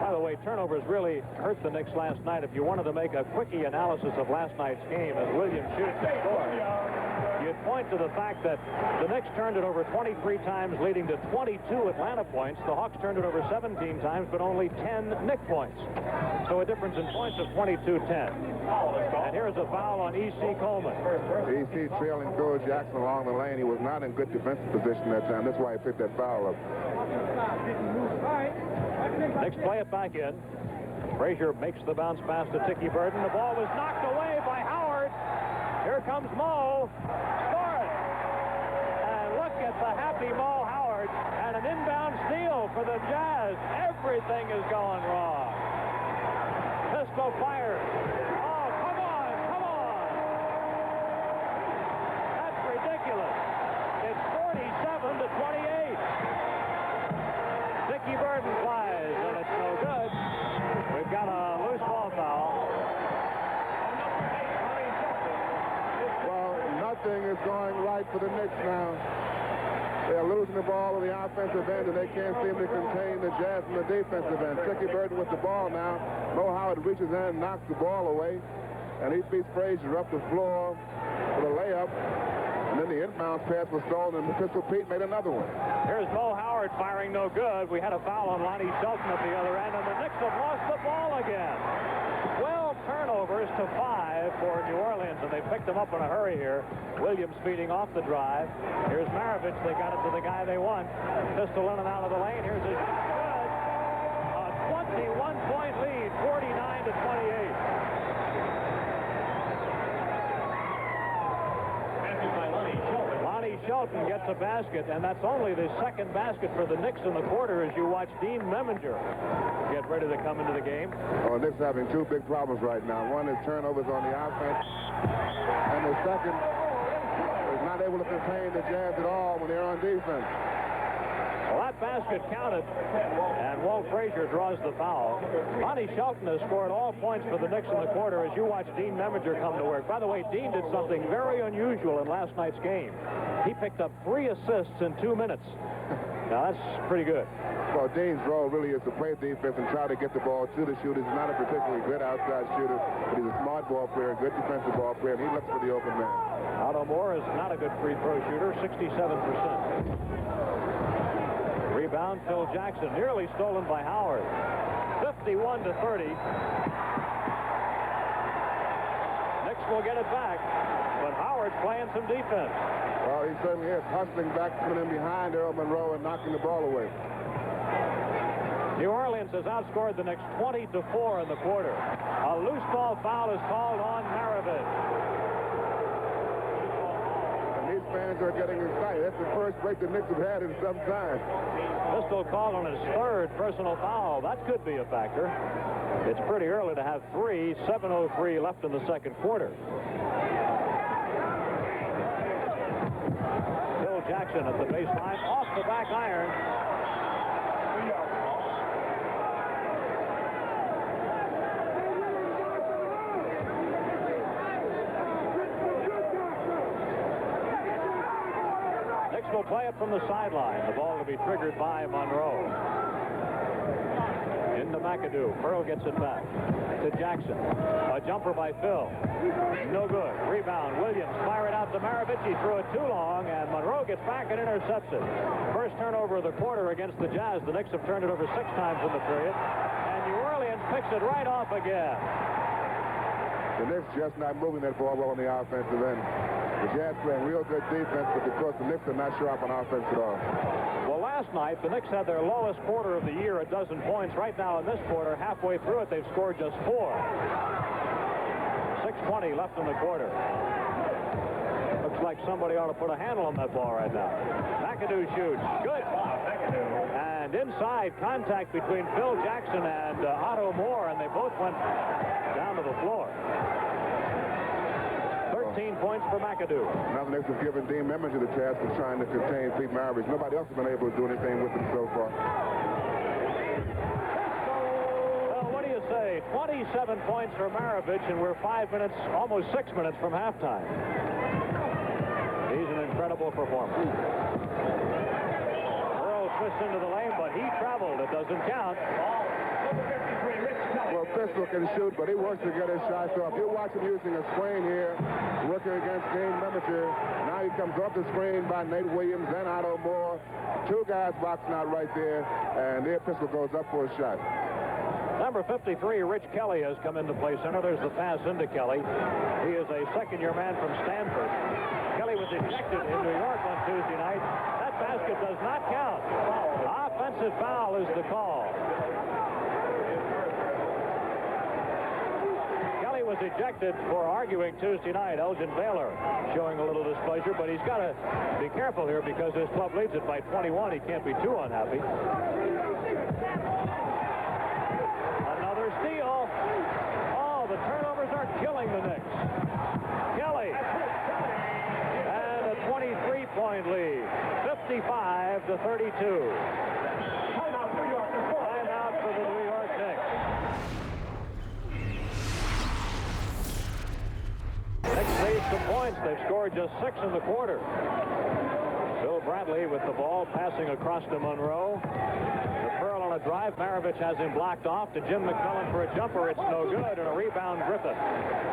Speaker 1: By the way, turnovers really hurt the Knicks last night. If you wanted to make a quickie analysis of last night's game as Williams shoots and scores, you'd point to the fact that the Knicks turned it over 23 times, leading to 22 Atlanta points. The Hawks turned it over 17 times, but only 10 Knick points. So a difference in points of 22-10. And here's a foul on E.C. Coleman.
Speaker 2: E.C. trailing Phil Jackson along the lane. He was not in good defensive position that time. That's why he picked that foul up.
Speaker 1: Knicks play it back in. Frazier makes the bounce pass to Tiki Burden. The ball was knocked away by Howard. Here comes Mo. Score it. And look at the happy Mo Howard. And an inbound steal for the Jazz. Everything is going wrong. Pistol fires. Oh, come on, come on.
Speaker 2: the Knicks now. They're losing the ball on the offensive end, and they can't seem to contain the Jazz in the defensive end. Tricky Burton with the ball now. Mo Howard reaches in and knocks the ball away, and he beats Frazier up the floor for the layup. And then the inbound pass was stolen, and Pistol Pete made another one.
Speaker 1: Here's Mo Howard firing no good. We had a foul on Lonnie Shelton at the other end, and the Knicks have lost the ball again. 12 turnovers to 5 for New Orleans, and they picked them up in a hurry here. Williams feeding off the drive. Here's Maravich. They got it to the guy they want. Pistol in and out of the lane. Here's his good. A 21-point lead, 49 to 28. Lonnie Shelton gets a basket, and that's only the second basket for the Knicks in the quarter as you watch Dean Meminger get ready to come into the game.
Speaker 2: Oh, Knicks having two big problems right now. One is turnovers on the offense, and the second is not able to contain the Jazz at all when they're on defense.
Speaker 1: Well, that basket counted, and Walt Frazier draws the foul. Lonnie Shelton has scored all points for the Knicks in the quarter as you watch Dean Meminger come to work. By the way, Dean did something very unusual in last night's game. He picked up 3 assists in 2 minutes. Now, that's pretty good.
Speaker 2: Well, Dean's role really is to play defense and try to get the ball to the shooters. He's not a particularly good outside shooter, but he's a smart ball player, a good defensive ball player, and he looks for the open man.
Speaker 1: Otto Moore is not a good free throw shooter, 67%. Rebound, Phil Jackson, nearly stolen by Howard. 51 to 30. Knicks will get it back, but Howard's playing some defense.
Speaker 2: Well, he certainly is, hustling back, coming in behind Earl Monroe and knocking the ball away.
Speaker 1: New Orleans has outscored the Knicks 20 to 4 in the quarter. A loose ball foul is called on Maravich.
Speaker 2: These fans are getting excited. That's the first break the Knicks have had in some time.
Speaker 1: Pistol called on his 3rd personal foul. That could be a factor. It's pretty early to have 3. 7:03 left in the second quarter. Phil Jackson at the baseline, off the back iron. Will play it from the sideline. The ball will be triggered by Monroe. Into McAdoo. Pearl gets it back to Jackson. A jumper by Phil. No good. Rebound. Williams fire it out to Maravich. He threw it too long, and Monroe gets back and intercepts it. First turnover of the quarter against the Jazz. The Knicks have turned it over 6 times in the period, and New Orleans picks it right off again.
Speaker 2: The Knicks just not moving that ball well on the offensive end. The Jazz playing real good defense, but because the Knicks are not sharp on offense at all.
Speaker 1: Well, last night, the Knicks had their lowest quarter of the year, 12 points. Right now in this quarter, halfway through it, they've scored just 4. 6:20 left in the quarter. Looks like somebody ought to put a handle on that ball right now. McAdoo shoots. Good. And inside, contact between Phil Jackson and Otto Moore, and they both went down to the floor. 13 points for McAdoo.
Speaker 2: Now the Knicks have given Dean Meminger the task of trying to contain Pete Maravich. Nobody else has been able to do anything with him so far.
Speaker 1: Well, what do you say? 27 points for Maravich, and we're 5 minutes, almost 6 minutes from halftime. He's an incredible performer. Earl twists into the lane, but he traveled. It doesn't count.
Speaker 2: Well, Pistol can shoot, but he wants to get his shots off. You watch him using a screen here, working against Dean Meminger. Now he comes off the screen by Nate Williams and Otto Moore. 2 guys boxing out right there, and their Pistol goes up for a shot.
Speaker 1: Number 53, Rich Kelly, has come into play center. There's the pass into Kelly. He is a second-year man from Stanford. Kelly was ejected in New York on Tuesday night. That basket does not count. Offensive foul is the call. Kelly was ejected for arguing Tuesday night. Elgin Baylor showing a little displeasure, but he's got to be careful here because his club leads it by 21. He can't be too unhappy. Another steal. Oh, the turnovers are killing the Knicks. Kelly. And a 23-point lead. 55 to 32. Timeout for the New York Knicks. needs some points. They've scored just 6 in the quarter. Bill Bradley with the ball, passing across to Monroe. The Pearl on a drive. Maravich has him blocked off to Jim McMillan for a jumper. It's no good, and a rebound Griffith.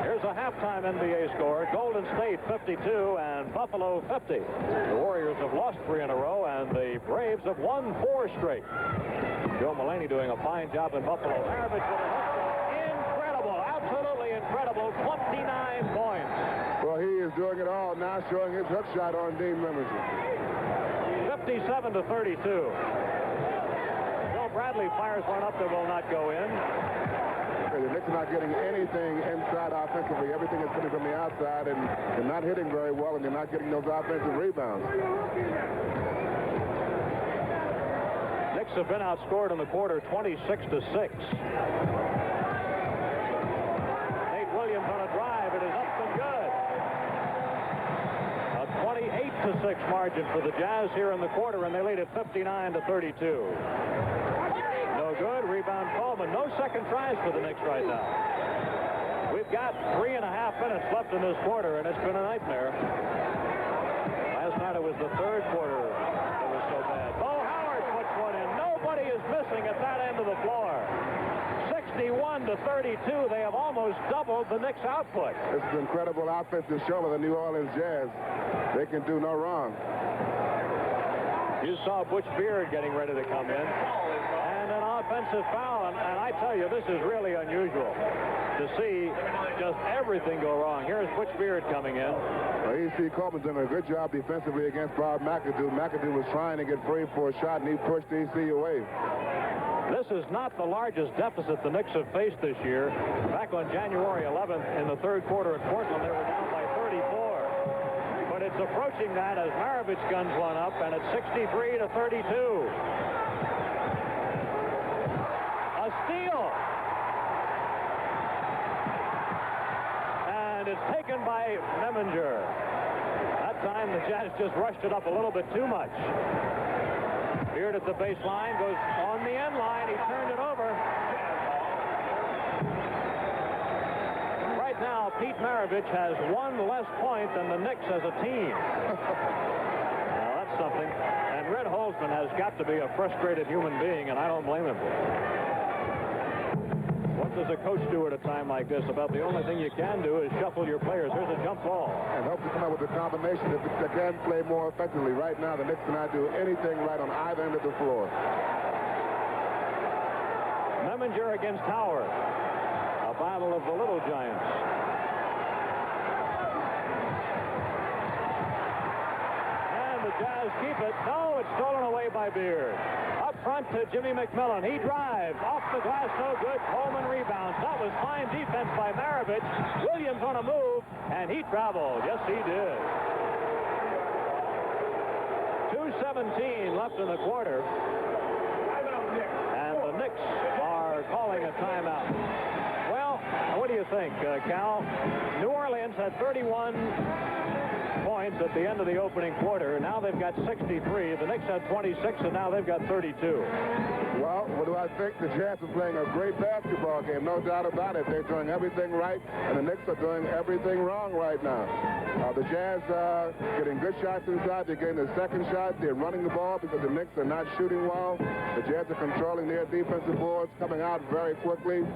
Speaker 1: Here's a halftime NBA score. Golden State 52 and Buffalo 50. The Warriors have lost 3 in a row, and the Braves have won 4 straight. Joe Mulaney doing a fine job in Buffalo. Maravich with a hook shot. Incredible, absolutely incredible. 29 points.
Speaker 2: Well, he is doing it all now, showing his hook shot on Dean Meminger.
Speaker 1: 57 to 32. Bill Bradley fires one up that will not go in.
Speaker 2: The Knicks are not getting anything inside offensively. Everything is coming from the outside, and they're not hitting very well, and they're not getting those offensive rebounds.
Speaker 1: Knicks have been outscored in the quarter 26 to 6. Nate Williams on a drive. It is up and good. A 28 to 6 margin for the Jazz here in the quarter, and they lead at 59 to 32. No good. Rebound Coleman. No second tries for the Knicks right now. We've got 3.5 minutes left in this quarter, and it's been a nightmare. Last night it was the third quarter that was so bad. Bo Howard puts one in. Nobody is missing at that end of the floor. 61 to 32. They have almost doubled the Knicks' output.
Speaker 2: This is incredible offensive show of the New Orleans Jazz. They can do no wrong.
Speaker 1: You saw Butch Beard getting ready to come in. And an offensive foul. And I tell you, this is really unusual to see just everything go wrong. Here's Butch Beard coming in.
Speaker 2: Well, E.C. Coleman's done a good job defensively against Bob McAdoo. McAdoo was trying to get free for a shot, and he pushed E.C. away.
Speaker 1: This is not the largest deficit the Knicks have faced this year. Back on January 11th in the third quarter at Portland, they were down by 34. But it's approaching that as Maravich guns one up, and it's 63 to 32. A steal. And it's taken by Meminger. That time the Jazz just rushed it up a little bit too much. Beard at the baseline, goes on the end line. He turned it over. Right now, Pete Maravich has 1 less point than the Knicks as a team. Now, that's something. And Red Holzman has got to be a frustrated human being, and I don't blame him. What does a coach do at a time like this? About the only thing you can do is shuffle your players. Here's a jump ball.
Speaker 2: And hope to come up with a combination if they can play more effectively. Right now, the Knicks cannot do anything right on either end of the floor.
Speaker 1: Meminger against Howard. A battle of the little giants. And the Jazz keep it. No, it's stolen away by Beard. Up front to Jimmy McMillan. He drives. Off the glass, no good. Coleman rebounds. That was fine defense by Maravich. Williams on a move, and he traveled. Yes, he did. 2:17 left in the quarter. And the Knicks are calling a timeout. Well, what do you think, Cal? New Orleans had 31 points at the end of the opening quarter. Now they've got 63. The Knicks had 26, and now they've got 32.
Speaker 2: Well, what do I think? The Jazz are playing a great basketball game, no doubt about it. They're doing everything right, and the Knicks are doing everything wrong right now. The Jazz are getting good shots inside. They're getting the second shot. They're running the ball because the Knicks are not shooting well. The Jazz are controlling their defensive boards, coming out very quickly.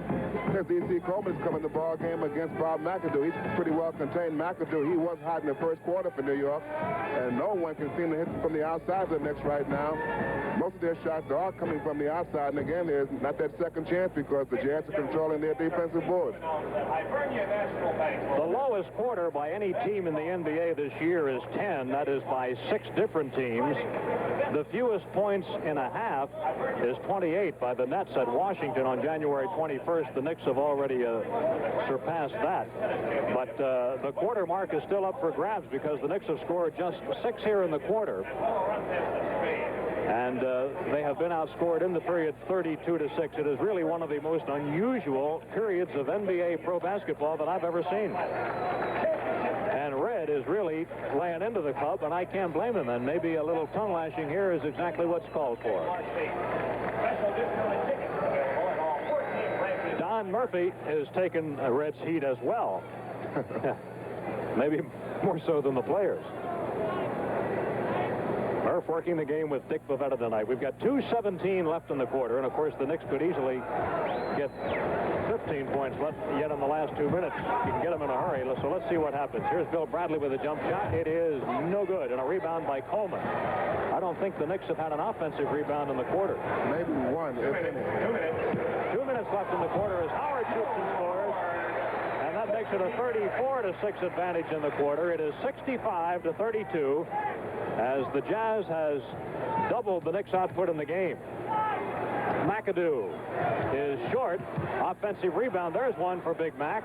Speaker 2: There's E.C. Coleman's coming the ball game against Bob McAdoo. He's pretty well contained. McAdoo, he was hot in the first quarter for New York, and no one can seem to hit from the outside of the Knicks right now. Most of their shots are coming from the outside, and again, there's not that second chance because the Jazz are controlling their defensive board.
Speaker 1: The lowest quarter by any team in the NBA this year is 10. That is by 6 different teams. The fewest points in a half is 28 by the Nets at Washington on January 21st. The Knicks have already surpassed that. But the quarter mark is still up for grabs because the Knicks have scored just 6 here in the quarter. And they have been outscored in the period 32 to 6. It is really one of the most unusual periods of NBA pro basketball that I've ever seen. And Red is really laying into the club, and I can't blame him. And maybe a little tongue lashing here is exactly what's called for. Don Murphy has taken Red's heat as well. maybe more so than the players. Murph working the game with Dick Pavetta tonight. We've got 2:17 left in the quarter, and of course the Knicks could easily get 15 points left yet in the last 2 minutes. You can get them in a hurry, so let's see what happens. Here's Bill Bradley with a jump shot. It is no good, and a rebound by Coleman. I don't think the Knicks have had an offensive rebound in the quarter.
Speaker 2: Maybe one.
Speaker 1: 2 minutes left in the quarter as Howard shoots and scores, and that makes it a 34-6 advantage in the quarter. It is 65-32 as the Jazz has doubled the Knicks' output in the game. McAdoo is short. Offensive rebound. There's one for Big Mac.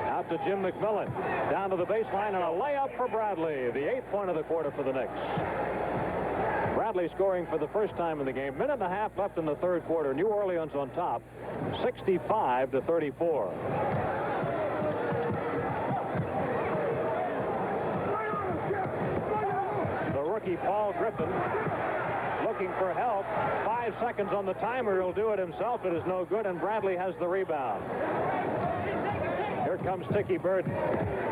Speaker 1: Out to Jim McMillan. Down to the baseline and a layup for Bradley. The 8th point of the quarter for the Knicks. Bradley scoring for the first time in the game. Minute and a half left in the third quarter. New Orleans on top, 65-34. The rookie Paul Griffin looking for help. 5 seconds on the timer. He'll do it himself. It is no good, and Bradley has the rebound. Here comes Tiki Burton.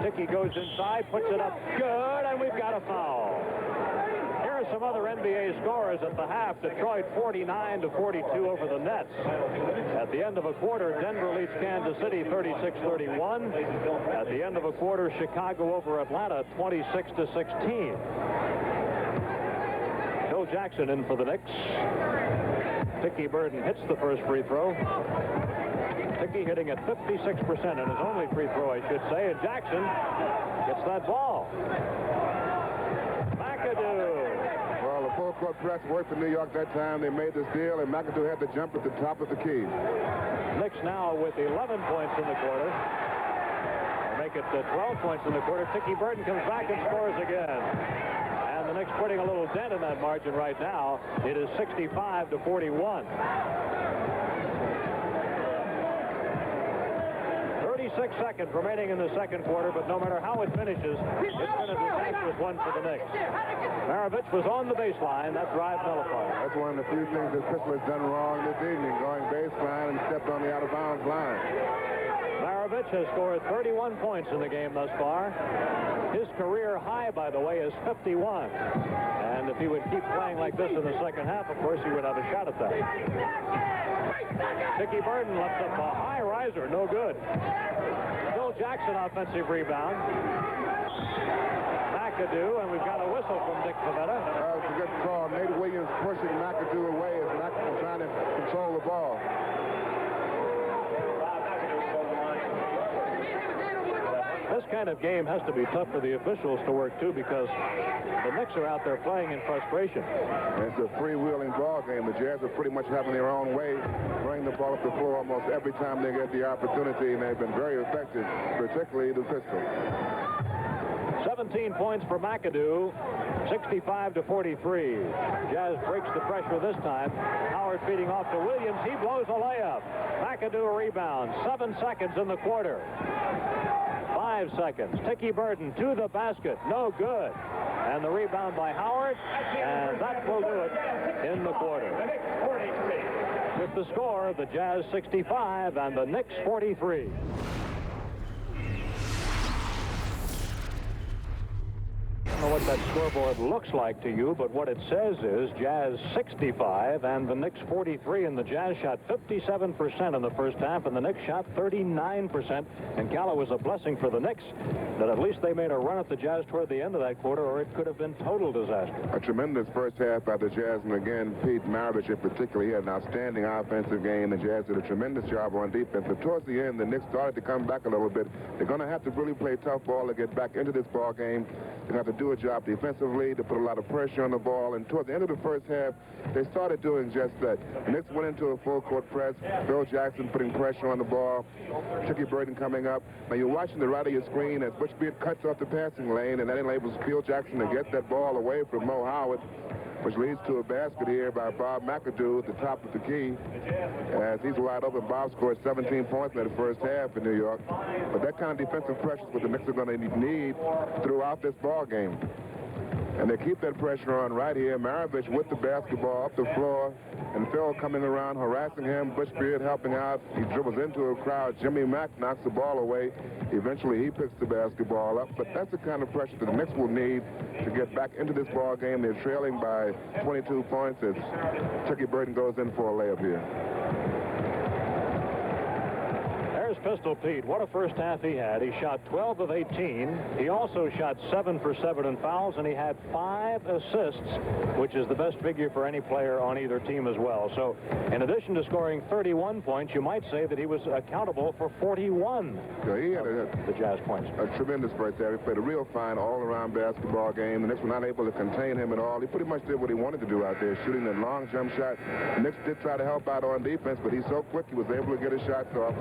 Speaker 1: Tiki goes inside, puts it up good, and we've got a foul. Here are some other NBA scorers at the half. Detroit 49-42 over the Nets. At the end of a quarter, Denver leads Kansas City 36-31. At the end of a quarter, Chicago over Atlanta 26-16. Phil Jackson in for the Knicks. Tiki Burton hits the first free throw. Tiki hitting at 56%, and his only free throw, I should say, and Jackson gets that ball. McAdoo.
Speaker 2: Well, the full court press worked for New York that time. They made this deal, and McAdoo had to jump at the top of the key.
Speaker 1: Knicks now with 11 points in the quarter. They make it 12 points in the quarter. Tiki Burton comes back and scores again. And the Knicks putting a little dent in that margin right now. It is 65-41. 36 seconds remaining in the second quarter, but no matter how it finishes, it's been a disastrous one for the Knicks. Maravich was on the baseline. That drive nullified.
Speaker 2: That's one of the few things that Crystal has done wrong this evening, going baseline and stepped on the out-of-bounds line.
Speaker 1: Maravich has scored 31 points in the game thus far. His career high, by the way, is 51. And if he would keep playing like this in the second half, of course, he would have a shot at that. Tiki Burton left up a high riser, no good. Phil Jackson offensive rebound. McAdoo, and we've got a whistle from Dick Pavetta.
Speaker 2: It's a good call. Nate Williams pushing McAdoo away as McAdoo trying to control the ball.
Speaker 1: This kind of game has to be tough for the officials to work, too, because the Knicks are out there playing in frustration.
Speaker 2: It's a freewheeling ball game. The Jazz are pretty much having their own way, bring the ball up the floor almost every time they get the opportunity, and they've been very effective, particularly the pistol.
Speaker 1: 17 points for McAdoo, 65-43. Jazz breaks the pressure this time. Howard feeding off to Williams. He blows a layup. McAdoo a rebound. 7 seconds in the quarter. 5 seconds. Tiki Burton to the basket. No good. And the rebound by Howard. And that will do it in the quarter. With the score, the Jazz 65 and the Knicks 43. I don't know what that scoreboard looks like to you, but what it says is Jazz 65 and the Knicks 43, and the Jazz shot 57% in the first half, and the Knicks shot 39%. And Cal, was a blessing for the Knicks that at least they made a run at the Jazz toward the end of that quarter, or it could have been total disaster.
Speaker 2: A tremendous first half by the Jazz, and again, Pete Maravich in particular, he had an outstanding offensive game. The Jazz did a tremendous job on defense, but towards the end, the Knicks started to come back a little bit. They're going to have to really play tough ball to get back into this ball game. They're going to have to do a job defensively to put a lot of pressure on the ball, and toward the end of the first half, they started doing just that. The Knicks went into a full-court press. Phil Jackson putting pressure on the ball. Tiki Burton coming up. Now, you're watching the right of your screen as Butch Beard cuts off the passing lane, and that enables Phil Jackson to get that ball away from Mo Howard, which leads to a basket here by Bob McAdoo at the top of the key. As he's wide open, Bob scored 17 points in the first half in New York. But that kind of defensive pressure is what the Knicks are going to need throughout this ball game. And they keep that pressure on right here. Maravich with the basketball up the floor. And Phil coming around, harassing him. Bush Beard helping out. He dribbles into a crowd. Jimmy Mack knocks the ball away. Eventually, he picks the basketball up. But that's the kind of pressure that the Knicks will need to get back into this ball game. They're trailing by 22 points as Chucky Burton goes in for a layup here.
Speaker 1: Pistol Pete, what a first half he had. He shot 12 of 18. He also shot 7 for 7 in fouls, and he had 5 assists, which is the best figure for any player on either team as well. So in addition to scoring 31 points, you might say that he was accountable for 41
Speaker 2: he had
Speaker 1: the Jazz points.
Speaker 2: A tremendous first half. He played a real fine all-around basketball game. The Knicks were not able to contain him at all. He pretty much did what he wanted to do out there, shooting that long jump shot. The Knicks did try to help out on defense, but he's so quick he was able to get his shots off.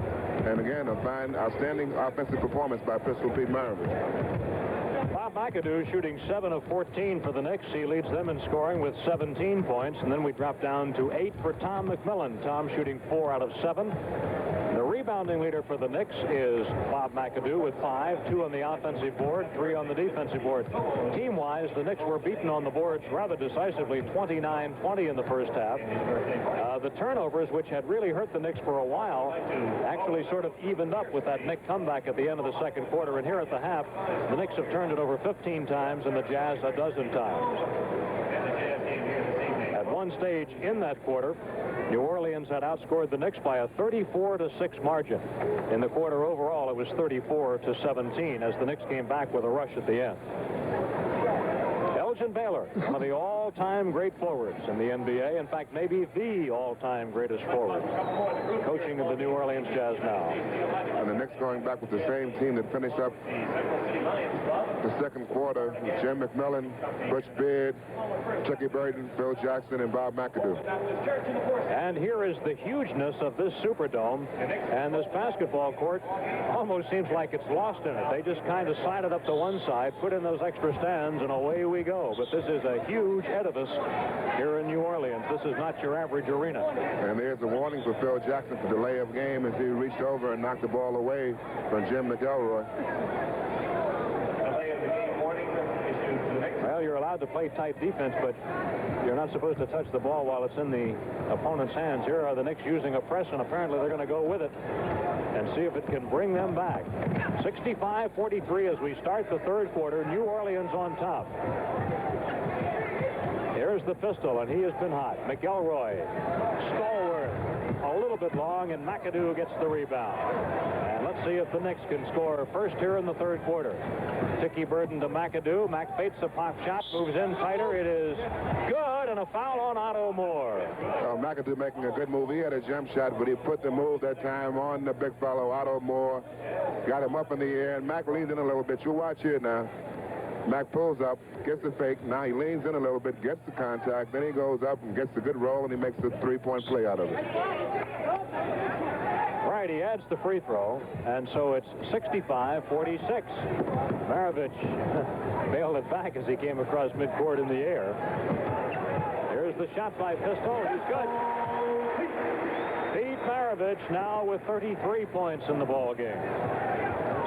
Speaker 2: And again, a fine, outstanding offensive performance by Pistol Pete Maravich.
Speaker 1: Bob McAdoo shooting 7 of 14 for the Knicks. He leads them in scoring with 17 points. And then we drop down to 8 for Tom McMillan. Tom shooting 4 out of 7. The rebounding leader for the Knicks is Bob McAdoo with 5, 2 on the offensive board, 3 on the defensive board. Team-wise, the Knicks were beaten on the boards rather decisively, 29-20 in the first half. The turnovers, which had really hurt the Knicks for a while, actually sort of evened up with that Knick comeback at the end of the second quarter. And here at the half, the Knicks have turned it over 15 times and the Jazz a dozen times. At one stage in that quarter, New Orleans had outscored the Knicks by a 34-6 margin. In the quarter overall, it was 34-17 as the Knicks came back with a rush at the end. Elgin Baylor, one of the all-time great forwards in the NBA. In fact, maybe the all-time greatest forward, coaching of the New Orleans Jazz now.
Speaker 2: And the Knicks going back with the same team that finished up the second quarter with Jim McMillan, Bush Beard, Chucky Burton, Phil Jackson, and Bob McAdoo.
Speaker 1: And here is the hugeness of this Superdome, and this basketball court almost seems like it's lost in it. They just kind of side it up to one side, put in those extra stands, and away we go. But this is a huge edifice here in New Orleans. This is not your average arena.
Speaker 2: And there's a warning for Phil Jackson for delay of game as he reached over and knocked the ball away from Jim McElroy.
Speaker 1: Well, you're allowed to play tight defense, but you're not supposed to touch the ball while it's in the opponent's hands. Here are the Knicks using a press, and apparently they're going to go with it and see if it can bring them back. 65-43 as we start the third quarter. New Orleans on top. Here's the pistol, and he has been hot. McElroy, stalwart, a little bit long, and McAdoo gets the rebound. And let's see if the Knicks can score first here in the third quarter. Chucky Burton to McAdoo. Mac baits a pop shot, moves in tighter. It is good, and a foul on Otto Moore.
Speaker 2: McAdoo making a good move. He had a jump shot, but he put the move that time on the big fellow, Otto Moore. Got him up in the air, and Mac leaned in a little bit. You'll watch here now. Mac pulls up, gets the fake. Now he leans in a little bit, gets the contact. Then he goes up and gets the good roll, and he makes a three-point play out of it.
Speaker 1: Right, he adds the free throw, and so it's 65-46. Maravich bailed it back as he came across midcourt in the air. Here's the shot by Pistol. He's good. Pete Maravich now with 33 points in the ball game.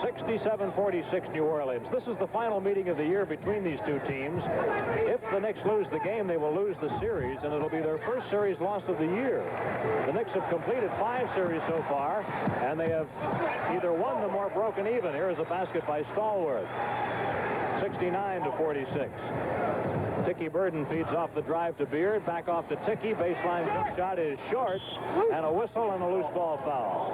Speaker 1: 67-46 New Orleans. This is the final meeting of the year between these two teams. If the Knicks lose the game, they will lose the series, and it'll be their first series loss of the year. The Knicks have completed 5 series so far, and they have either won them or broken even. Here is a basket by Stallworth. 69-46. Chucky Burton feeds off the drive to Beard, back off to Chucky. Baseline jump shot is short, and a whistle and a loose ball foul.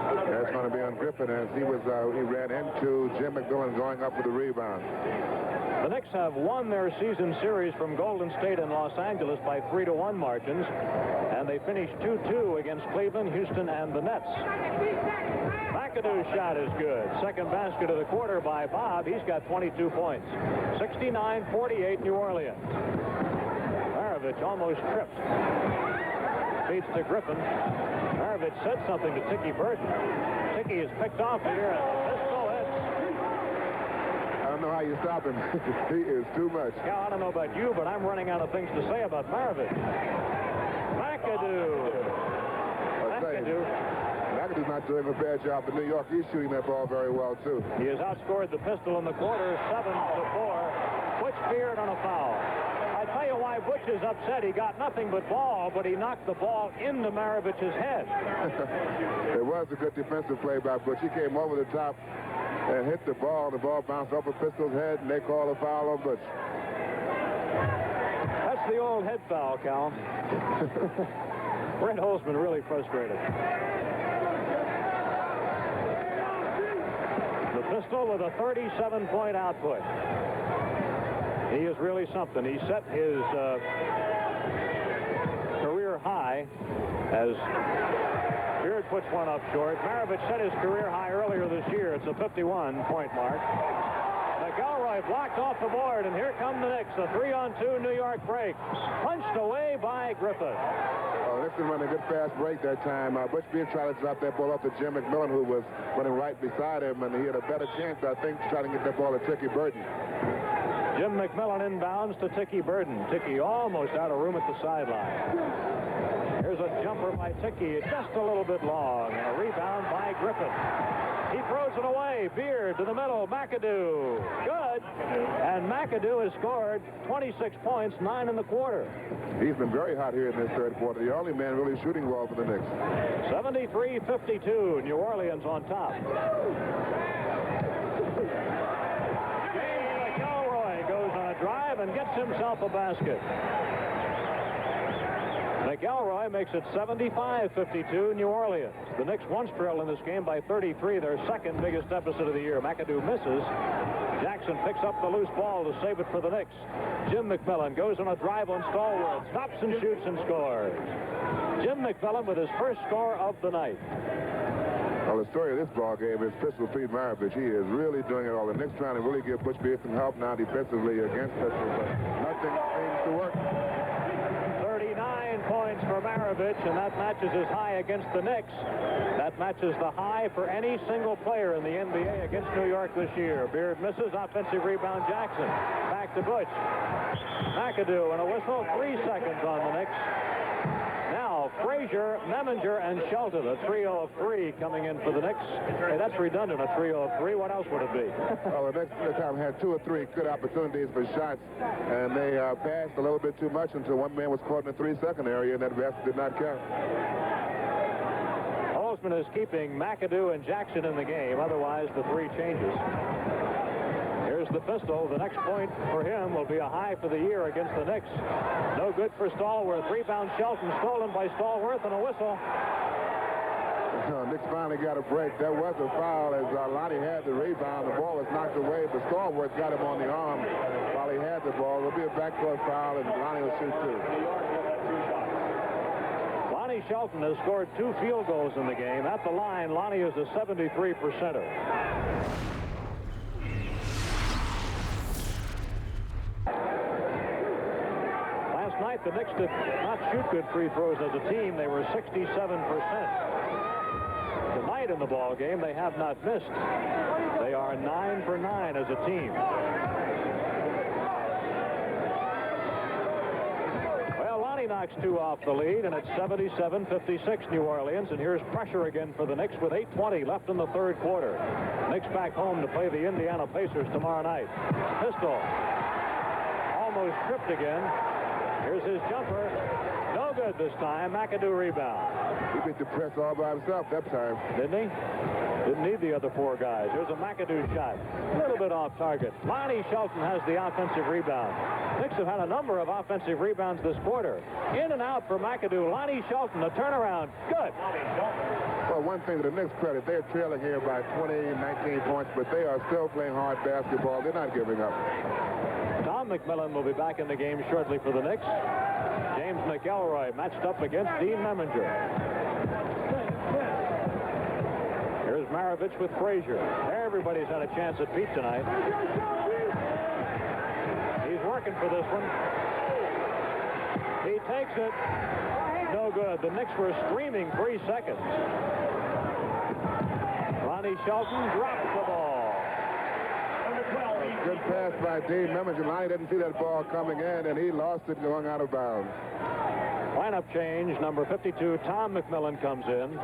Speaker 2: That's going to be on Griffin as he ran into Jim McMillan going up with the rebound.
Speaker 1: The Knicks have won their season series from Golden State and Los Angeles by 3-1 margins, and they finished 2-2 against Cleveland, Houston, and the Nets. McAdoo's shot is good. Second basket of the quarter by Bob. He's got 22 points. 69-48 New Orleans. Maravich almost tripped. Feeds to Griffin. Maravich said something to Chucky Burton. Chucky is picked off here, and the pistol hits.
Speaker 2: I don't know how you stop him. He is too much.
Speaker 1: Yeah, I don't know about you, but I'm running out of things to say about Maravich. McAdoo.
Speaker 2: McAdoo's not doing a bad job in New York. He's shooting that ball very well, too.
Speaker 1: He has outscored the pistol in the quarter, 7-4. Butch Butch Beard on a foul. I tell you why Butch is upset. He got nothing but ball, but he knocked the ball into Maravich's head.
Speaker 2: It was a good defensive play by Butch. He came over the top and hit the ball. The ball bounced off of Pistol's head, and they called a foul on Butch.
Speaker 1: That's the old head foul, Cal. Brent Holzman really frustrated. The Pistol with a 37-point output. He is really something. He set his career high as Beard puts one up short. Maravich set his career high earlier this year. It's a 51-point mark. McElroy blocked off the board, and here come the Knicks. A 3-on-2 New York break. Punched away by Griffith.
Speaker 2: Nixon running a good fast break that time. Butch Beard tried to drop that ball off to Jim McMillan, who was running right beside him, and he had a better chance, I think, trying to get that ball to Tiki Burton.
Speaker 1: Jim McMillan inbounds to Tiki Burton. Tiki almost out of room at the sideline. Here's a jumper by Tiki, just a little bit long, and a rebound by Griffith. He throws it away. Beard to the middle. McAdoo. Good. And McAdoo has scored 26 points, 9 in the quarter.
Speaker 2: He's been very hot here in this third quarter. The only man really shooting well for the Knicks.
Speaker 1: 73-52. New Orleans on top. James McElroy goes on a drive and gets himself a basket. McElroy makes it 75-52 New Orleans. The Knicks once trailed in this game by 33, their second biggest deficit of the year. McAdoo misses. Jackson picks up the loose ball to save it for the Knicks. Jim McMillan goes on a drive on Stallworth, stops and shoots and scores. Jim McMillan with his first score of the night.
Speaker 2: Well, the story of this ball game is Pistol Pete Maravich. He is really doing it all. The Knicks trying to really give Butch Beard some help now defensively against Pistol, but nothing seems to work.
Speaker 1: 39 points for Maravich, and that matches his high against the Knicks. That matches the high for any single player in the NBA against New York this year. Beard misses. Offensive rebound, Jackson. Back to Butch. McAdoo and a whistle. 3 seconds on the Knicks. Now, Frazier, Meminger, and Shelton. A trio of 3 coming in for the Knicks. Hey, that's redundant, a trio of 3. What else would it be?
Speaker 2: Well, the Knicks time had 2 or 3 good opportunities for shots, and they passed a little bit too much until one man was caught in the 3-second area, and that basket did not count.
Speaker 1: Holzman is keeping McAdoo and Jackson in the game. Otherwise, the 3 changes. Here's the Pistol. The next point for him will be a high for the year against the Knicks. No good for Stallworth. Rebound Shelton, stolen by Stallworth, and a whistle.
Speaker 2: Knicks finally got a break. That was a foul as Lonnie had the rebound. The ball was knocked away, but Stallworth got him on the arm while he had the ball. It'll be a backcourt foul, and Lonnie will shoot 2.
Speaker 1: Lonnie Shelton has scored 2 field goals in the game. At the line, Lonnie is a 73%er. Last night, the Knicks did not shoot good free throws as a team. They were 67%. Tonight in the ball game, they have not missed. They are 9 for 9 as a team. Well, Lonnie knocks 2 off the lead, and it's 77-56 New Orleans. And here's pressure again for the Knicks with 8:20 left in the third quarter. Knicks back home to play the Indiana Pacers tomorrow night. Pistol almost tripped again. Here's his jumper. No good this time. McAdoo rebound.
Speaker 2: He beat the press all by himself that time.
Speaker 1: Didn't he? Didn't need the other 4 guys. Here's a McAdoo shot. A little bit off target. Lonnie Shelton has the offensive rebound. Knicks have had a number of offensive rebounds this quarter. In and out for McAdoo. Lonnie Shelton, a turnaround. Good.
Speaker 2: Well, one thing to the Knicks' credit, they're trailing here by 20, 19 points, but they are still playing hard basketball. They're not giving up.
Speaker 1: Tom McMillan will be back in the game shortly for the Knicks. James McElroy matched up against Dean Meminger. Here's Maravich with Frazier. Everybody's had a chance at Pete tonight. He's working for this one. He takes it. No good. The Knicks were screaming 3 seconds. Lonnie Shelton drops the ball.
Speaker 2: Good pass by Dean Meminger. Lonnie didn't see that ball coming in, and he lost it going out of bounds.
Speaker 1: Lineup change. Number 52, Tom McMillan comes in,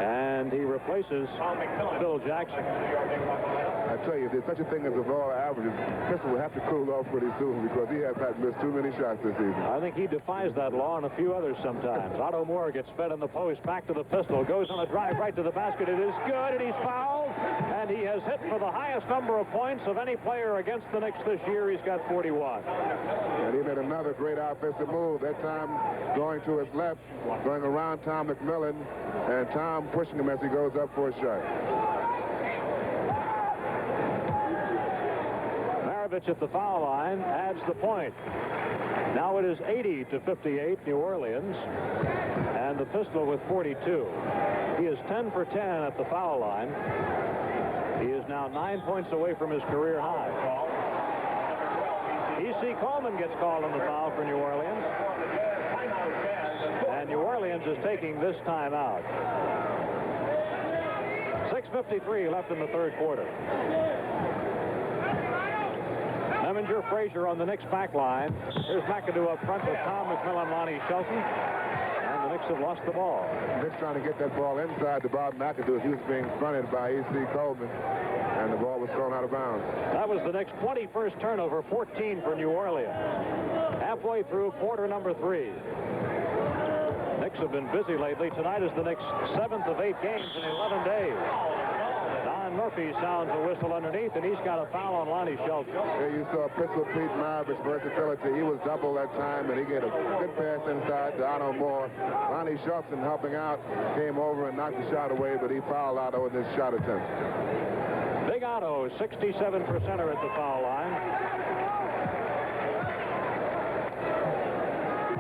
Speaker 1: and he replaces Phil Jackson.
Speaker 2: I tell you, if there's such a thing as a law of averages, Pistol will have to cool off pretty soon because he has not missed too many shots this season.
Speaker 1: I think he defies that law and a few others sometimes. Otto Moore gets fed in the post, back to the Pistol, goes on a drive right to the basket. It is good, and he's fouled, and he has hit for the highest number of points of any player against the Knicks this year. He's got 41.
Speaker 2: And he made another great offensive move, that time going to his left, going around Tom McMillan, and Tom pushing him as he goes up for a shot.
Speaker 1: Maravich at the foul line adds the point. Now it is 80-58 New Orleans, and the Pistol with 42. He is 10 for 10 at the foul line. He is now 9 points away from his career high. E.C. Coleman gets called on the foul for New Orleans, and New Orleans is taking this time out. 6:53 left in the third quarter. Eminger, Frazier on the Knicks back line. Here's McAdoo up front with Tom McMillan, Lonnie Shelton. And the Knicks have lost the ball.
Speaker 2: Knicks trying to get that ball inside to Bob McAdoo as he was being fronted by E.C. Coleman. And the ball was thrown out of bounds.
Speaker 1: That was the Knicks' 21st turnover, 14 for New Orleans. Halfway through quarter number 3. Knicks have been busy lately. Tonight is the Knicks' 7th of 8 games in 11 days. Don Murphy sounds a whistle underneath, and he's got a foul on Lonnie Shelton.
Speaker 2: There you saw Pistol Pete Maravich's versatility. He was double that time, and he gave a good pass inside to Otto Moore. Lonnie Shelton helping out, came over and knocked the shot away, but he fouled Otto in this shot attempt.
Speaker 1: Big Otto, 67%er at the foul line.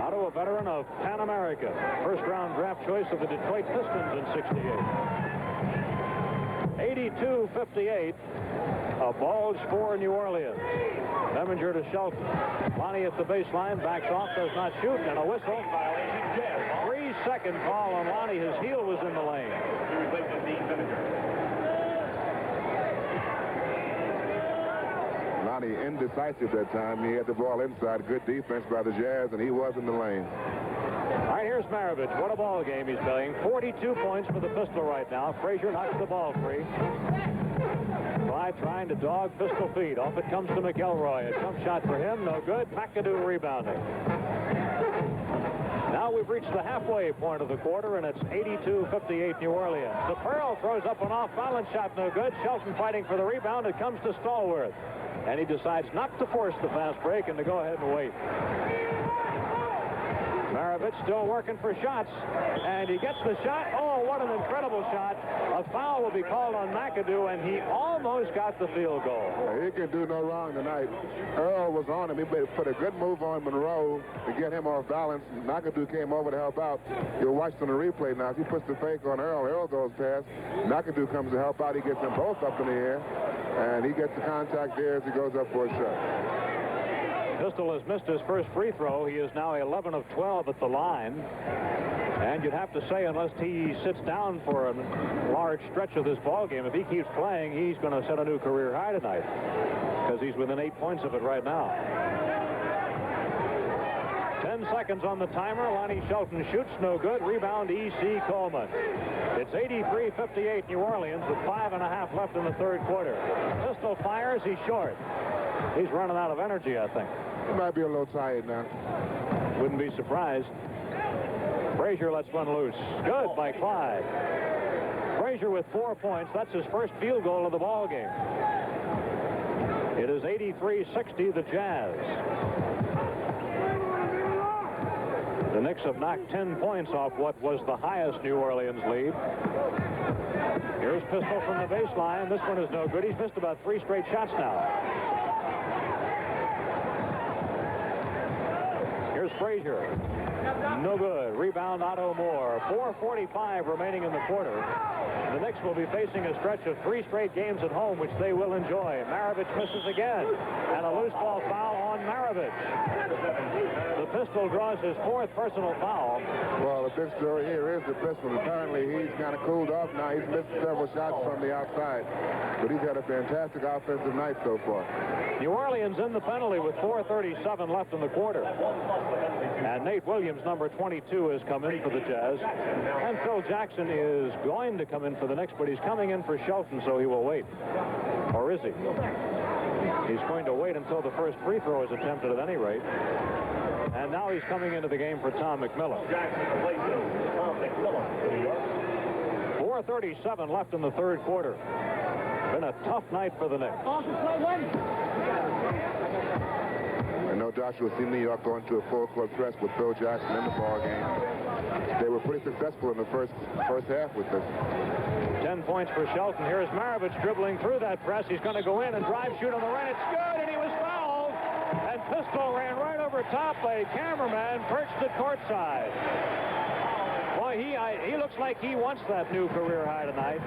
Speaker 1: Otto, a veteran of Pan America. First-round draft choice of the Detroit Pistons in '68. 82-58. A ball for New Orleans. Eminger to Shelton. Lonnie at the baseline, backs off, does not shoot, and a whistle. 3-second call on Lonnie. His heel was in the lane.
Speaker 2: Lonnie indecisive that time. He had the ball inside. Good defense by the Jazz, and he was in the lane.
Speaker 1: All right, here's Maravich. What a ball game he's playing. 42 points for the Pistol right now. Frazier knocks the ball free. Clyde trying to dog Pistol feet. Off it comes to McElroy. A jump shot for him. No good. McAdoo rebounding. Now we've reached the halfway point of the quarter, and it's 82-58 New Orleans. The Pearl throws up an off-balance shot. No good. Shelton fighting for the rebound. It comes to Stallworth. And he decides not to force the fast break and to go ahead and wait. Maravich still working for shots, and he gets the shot. Oh, what an incredible shot. A foul will be called on McAdoo, and he almost got the field goal.
Speaker 2: He can do no wrong tonight. Earl was on him. He put a good move on Monroe to get him off balance. McAdoo came over to help out. You'll watch on the replay now. As he puts the fake on Earl, Earl goes past. McAdoo comes to help out. He gets them both up in the air, and he gets the contact there as he goes up for a shot.
Speaker 1: Pistol has missed his first free throw. He is now 11 of 12 at the line. And you'd have to say, unless he sits down for a large stretch of this ball game, if he keeps playing, he's going to set a new career high tonight, because he's within 8 points of it right now. 10 seconds on the timer. Lonnie Shelton shoots, no good. Rebound, E.C. Coleman. It's 83-58 New Orleans with 5.5 left in the third quarter. Pistol fires, he's short. He's running out of energy, I think.
Speaker 2: He might be a little tired now.
Speaker 1: Wouldn't be surprised. Frazier lets one loose. Good by Clyde. Frazier with 4 points. That's his first field goal of the ball game. It is 83-60, the Jazz. The Knicks have knocked 10 points off what was the highest New Orleans lead. Here's Pistol from the baseline. This one is no good. He's missed about 3 straight shots now. Here's Frazier. No good. Rebound, Otto Moore. 4:45 remaining in the quarter. The Knicks will be facing a stretch of 3 straight games at home, which they will enjoy. Maravich misses again. And a loose ball foul on Maravich. The Pistol draws his 4th personal foul.
Speaker 2: Well, the big story here is the Pistol. Apparently, he's kind of cooled off now. He's missed several shots from the outside. But he's had a fantastic offensive night so far.
Speaker 1: New Orleans in the penalty with 4:37 left in the quarter. And Nate Williams, number 22, has come in for the Jazz. And Phil Jackson is going to come in for the Knicks, but he's coming in for Shelton, so he will wait. Or is he? He's going to wait until the first free throw is attempted at any rate. And now he's coming into the game for Tom McMillan. 4:37 left in the third quarter. Been a tough night for the Knicks.
Speaker 2: I know Joshua seen New York going to a full-court press with Phil Jackson in the ball game. They were pretty successful in the first half with this.
Speaker 1: 10 points for Shelton. Here's Maravich dribbling through that press. He's going to go in and drive, shoot on the run. It's good, and he was fouled. And Pistol ran right over top. A cameraman perched at courtside. Boy, he looks like he wants that new career high tonight.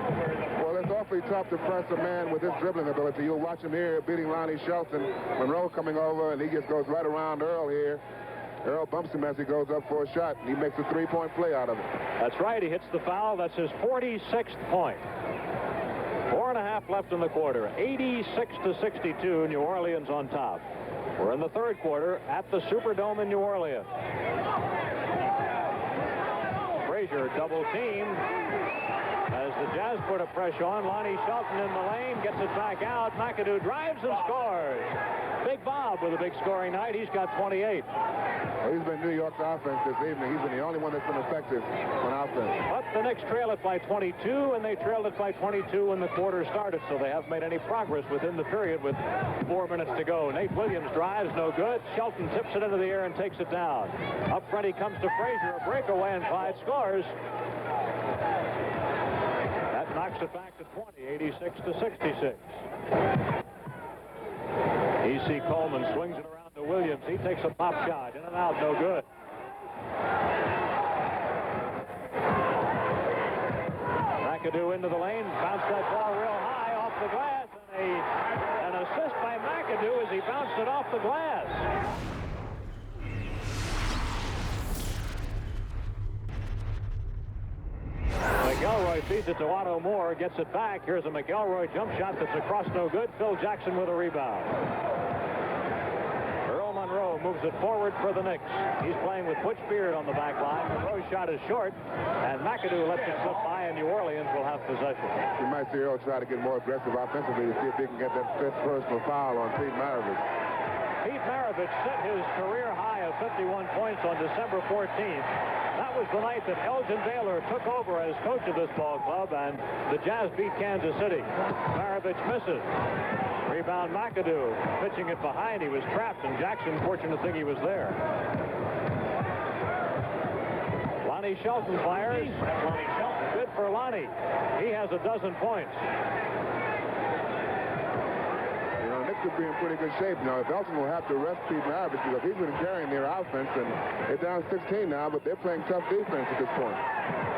Speaker 2: Well, it's awfully tough to press a man with his dribbling ability. You'll watch him here beating Lonnie Shelton. Monroe coming over, and he just goes right around Earl here. Earl bumps him as he goes up for a shot, and he makes a three-point play out of it.
Speaker 1: That's right. He hits the foul. That's his 46th point. 4.5 left in the quarter. 86-62, New Orleans on top. We're in the third quarter at the Superdome in New Orleans. Frazier double team. As the Jazz put a pressure on, Lonnie Shelton in the lane, gets it back out. McAdoo drives and scores. Big Bob with a big scoring night. He's got 28.
Speaker 2: Well, he's been New York's offense this evening. He's been the only one that's been effective on offense.
Speaker 1: But the Knicks trail it by 22, and they trailed it by 22 when the quarter started, so they haven't made any progress within the period with 4 minutes to go. Nate Williams drives, no good. Shelton tips it into the air and takes it down. Up front he comes to Frazier, a breakaway, and Clyde scores. That knocks it back to 20, 86-66. E.C. Coleman swings it around to Williams. He takes a pop shot. In and out, no good. McAdoo into the lane. Bounced that ball real high off the glass. And an assist by McAdoo as he bounced it off the glass. McElroy feeds it to Otto Moore, gets it back. Here's a McElroy jump shot that's across, no good. Phil Jackson with a rebound. Earl Monroe moves it forward for the Knicks. He's playing with Butch Beard on the back line. Monroe's shot is short, and McAdoo lets it slip by, and New Orleans will have possession.
Speaker 2: You might see Earl try to get more aggressive offensively to see if he can get that fifth personal foul on Pete Maravich.
Speaker 1: Pete Maravich set his career high of 51 points on December 14th. That was the night that Elgin Baylor took over as coach of this ball club, and the Jazz beat Kansas City. Maravich misses. Rebound McAdoo. Pitching it behind. He was trapped, and Jackson, fortunate thing he was there. Lonnie Shelton fires. Good for Lonnie. He has a dozen points.
Speaker 2: Could be in pretty good shape now. If Elgin will have to rest Pete Maravich because he's been carrying their offense, and they're down 16 now, but they're playing tough defense at this point.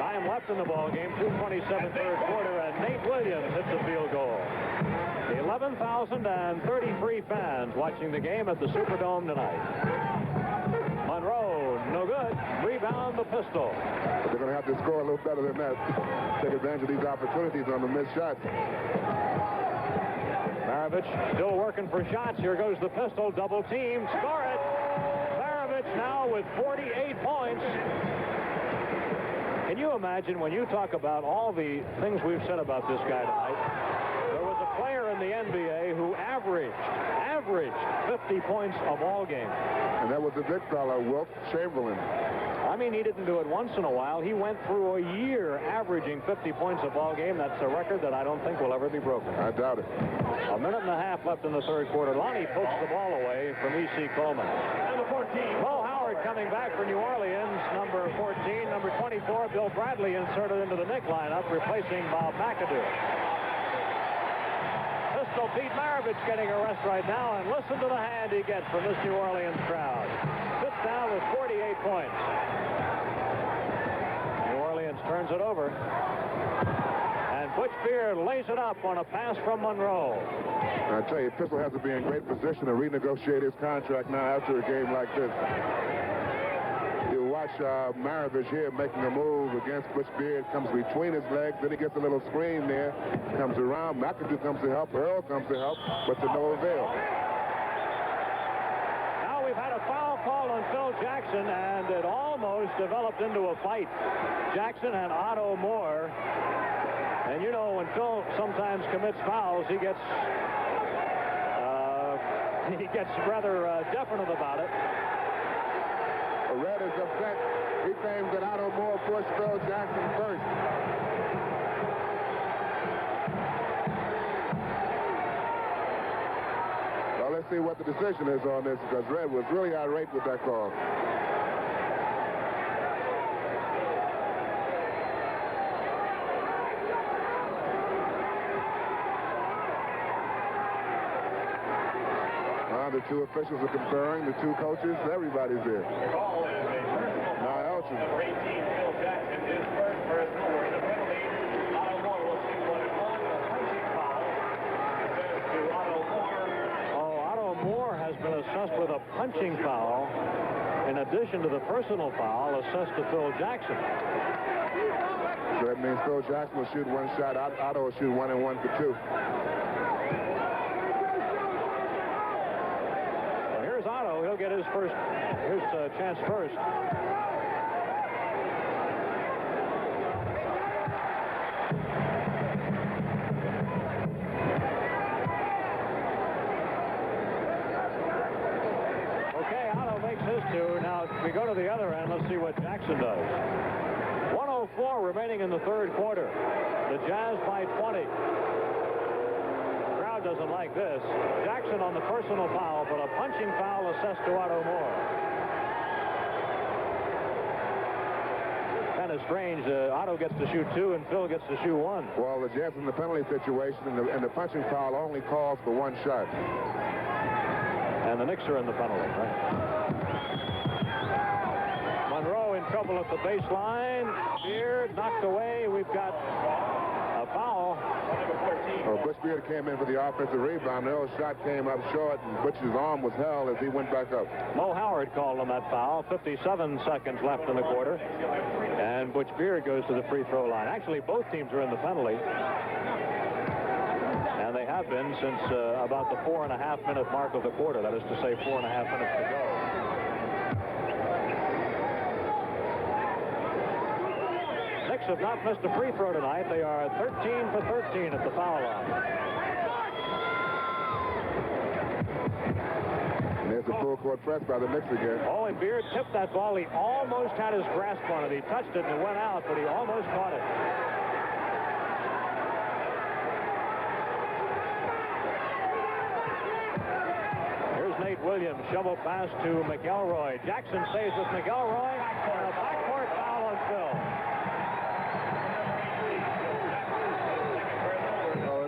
Speaker 1: Time left in the ball game, 2:27 third quarter, and Nate Williams hits a field goal. 11,033 fans watching the game at the Superdome tonight. Monroe, no good. Rebound the Pistol.
Speaker 2: But they're going to have to score a little better than that. Take advantage of these opportunities on the missed shots.
Speaker 1: Maravich still working for shots. Here goes the Pistol. Double team. Score it. Maravich now with 48 points. Can you imagine when you talk about all the things we've said about this guy tonight? There was a player in the NBA who averaged 50 points a ball game.
Speaker 2: And that was a big fella, Wilt Chamberlain.
Speaker 1: I mean, he didn't do it once in a while. He went through a year averaging 50 points a ball game. That's a record that I don't think will ever be broken.
Speaker 2: I doubt it.
Speaker 1: A minute and a half left in the third quarter. Lonnie pokes the ball away from E.C. Coleman. Number 14. Bo Howard coming back for New Orleans. Number 14. Number 24, Bill Bradley inserted into the Knick lineup, replacing Bob McAdoo. Pistol Pete Maravich getting a rest right now, and listen to the hand he gets from this New Orleans crowd. Sits down with 48 points. New Orleans turns it over. And Butch Beard lays it up on a pass from Monroe.
Speaker 2: I tell you, Pistol has to be in great position to renegotiate his contract now after a game like this. You watch Maravich here making a move against Butch Beard. Comes between his legs, then he gets a little screen there. Comes around, McAdoo comes to help, Earl comes to help, but to no avail.
Speaker 1: Now we've had a foul call on Phil Jackson, and it almost developed into a fight. Jackson and Otto Moore And you know, when Phil sometimes commits fouls, he gets rather definite about it.
Speaker 2: Red is upset. He claims that Otto Moore pushed Phil Jackson first. Well, let's see what the decision is on this, because Red was really irate with that call. The two officials are conferring, the two coaches, everybody's there. Now, Elgin. Number 18, Phil Jackson, his first personal where the penalty. Otto Moore will see what it was, a punching foul. It says to Otto Moore.
Speaker 1: Oh, Otto Moore has been assessed with a punching foul in addition to the personal foul assessed to Phil Jackson.
Speaker 2: So that means Phil Jackson will shoot one shot, Otto will shoot 1 and 1 for 2.
Speaker 1: Otto, he'll get his chance first. Okay, Otto makes his two. Now, if we go to the other end, let's see what Jackson does. 1:04 remaining in the third quarter. The Jazz by 20. Doesn't like this. Jackson on the personal foul, but a punching foul assessed to Otto Moore. Kind of strange. Otto gets to shoot 2 and Phil gets to shoot 1.
Speaker 2: Well, the Jazz in the penalty situation, and the punching foul only calls for 1 shot.
Speaker 1: And the Knicks are in the penalty, right? Monroe in trouble at the baseline. Beard knocked away. We've got a foul.
Speaker 2: Well, Butch Beard came in for the offensive rebound. The old shot came up short, and Butch's arm was held as he went back up.
Speaker 1: Mo Howard called on that foul. 57 seconds left in the quarter. And Butch Beard goes to the free throw line. Actually, both teams are in the penalty. And they have been since about the 4.5-minute mark of the quarter. That is to say, 4.5 minutes to go. Knicks have not missed a free throw tonight. They are 13 for 13 at the foul line.
Speaker 2: And there's a full court press by the Knicks again.
Speaker 1: Oh, and Beard tipped that ball. He almost had his grasp on it. He touched it and it went out, but he almost caught it. Here's Nate Williams. Shovel pass to McElroy. Jackson stays with McElroy. And a backcourt foul on Phil.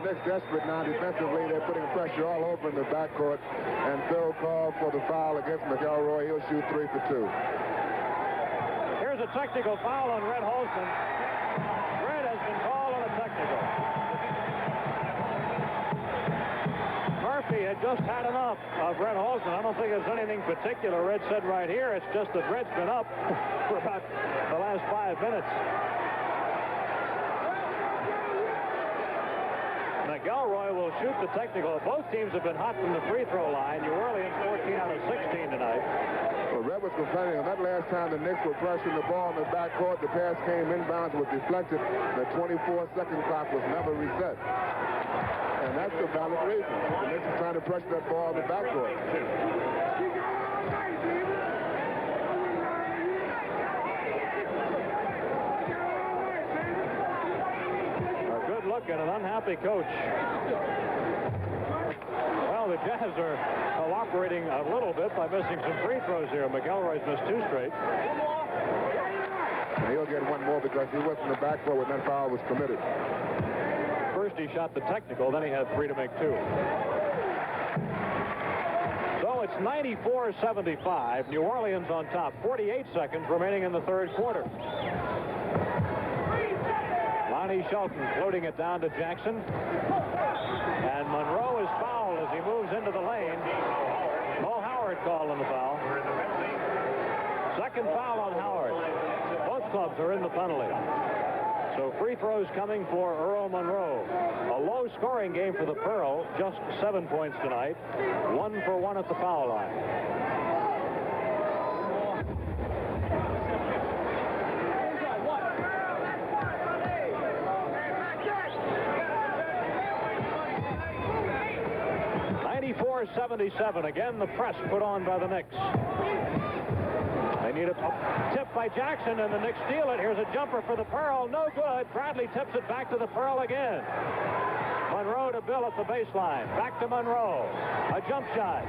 Speaker 2: Knicks desperate now defensively. They're putting pressure all over in the backcourt. And Phil called for the foul against McElroy. He'll shoot 3 for 2.
Speaker 1: Here's a technical foul on Red Holston. Red has been called on a technical. Murphy had just had enough of Red Holston. I don't think there's anything particular Red said right here. It's just that Red's been up for about the last 5 minutes. McElroy will shoot the technical. Both teams have been hot from the free throw line. New Orleans 14 out of 16 tonight.
Speaker 2: Well, Red was complaining on that last time the Knicks were pressuring the ball in the backcourt. The pass came inbounds, was deflected. The 24-second clock was never reset. And that's the valid reason. The Knicks are trying to pressure that ball in the backcourt.
Speaker 1: And an unhappy coach. Well, the Jazz are cooperating a little bit by missing some free throws here. McElroy's missed 2 straight.
Speaker 2: And he'll get 1 more because he was in the backcourt when that foul was committed.
Speaker 1: First he shot the technical, then he had 3 to make 2. So it's 94-75. New Orleans on top. 48 seconds remaining in the third quarter. Lonnie Shelton floating it down to Jackson. And Monroe is fouled as he moves into the lane. Mo Howard called on the foul. Second foul on Howard. Both clubs are in the penalty. So free throws coming for Earl Monroe. A low-scoring game for the Pearl. Just 7 points tonight. 1 for 1 at the foul line. 94-77. Again, the press put on by the Knicks. They need a tip by Jackson, and the Knicks steal it. Here's a jumper for the Pearl. No good. Bradley tips it back to the Pearl again. Monroe to Bill at the baseline. Back to Monroe. A jump shot.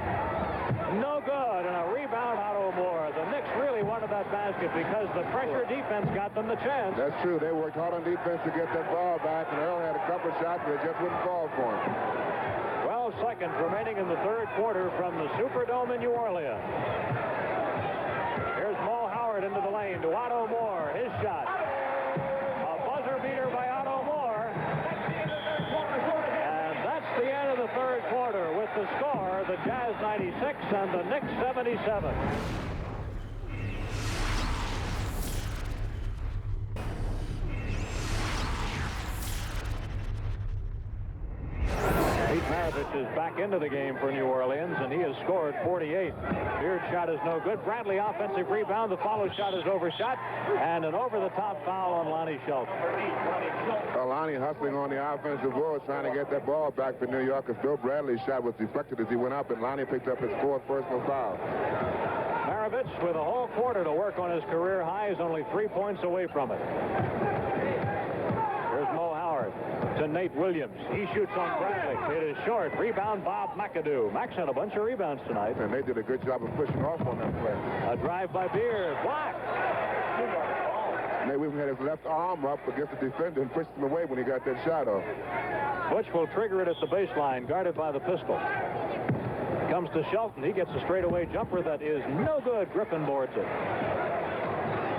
Speaker 1: No good. And a rebound out of Moore. The Knicks really wanted that basket because the pressure defense got them the chance.
Speaker 2: That's true. They worked hard on defense to get that ball back, and Earl had a couple of shots, but it just wouldn't fall for him.
Speaker 1: 12 seconds remaining in the third quarter from the Superdome in New Orleans. Here's Mo Howard into the lane to Otto Moore. His shot. A buzzer beater by Otto Moore. And that's the end of the third quarter with the score, the Jazz 96 and the Knicks 77. Maravich is back into the game for New Orleans, and he has scored 48. Beard's shot is no good. Bradley offensive rebound. The follow shot is overshot, and an over-the-top foul on Lonnie Shelton.
Speaker 2: Lonnie hustling on the offensive boards, trying to get that ball back for New York, as Bill Bradley's shot was deflected as he went up, and Lonnie picked up his fourth personal foul.
Speaker 1: Maravich, with a whole quarter to work on his career high, is only 3 points away from it. Here's Mo Howard to Nate Williams. He shoots on Bradley. It is short. Rebound, Bob McAdoo. Max had a bunch of rebounds tonight.
Speaker 2: And they did a good job of pushing off on that play.
Speaker 1: A drive by Beard. Blocked.
Speaker 2: Nate Williams had his left arm up against the defender and pushed him away when he got that shot off.
Speaker 1: Butch will trigger it at the baseline, guarded by the pistol. Comes to Shelton. He gets a straightaway jumper that is no good. Griffin boards it.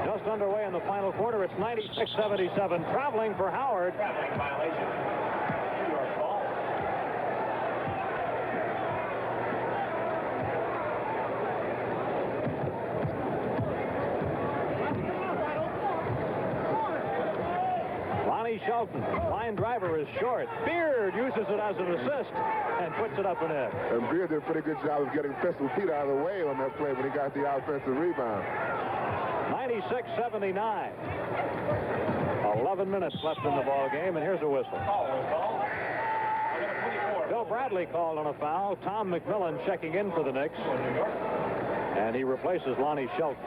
Speaker 1: Just underway in the final quarter. It's 96-77. Traveling for Howard. Traveling violation. New York ball. Lonnie Shelton. Line driver is short. Beard uses it as an assist and puts it up and in.
Speaker 2: And Beard did a pretty good job of getting pistol feet out of the way on that play when he got the offensive rebound.
Speaker 1: 96-79. 11 minutes left in the ball game, and here's a whistle. Bill Bradley called on a foul. Tom McMillan checking in for the Knicks, and he replaces Lonnie Shelton.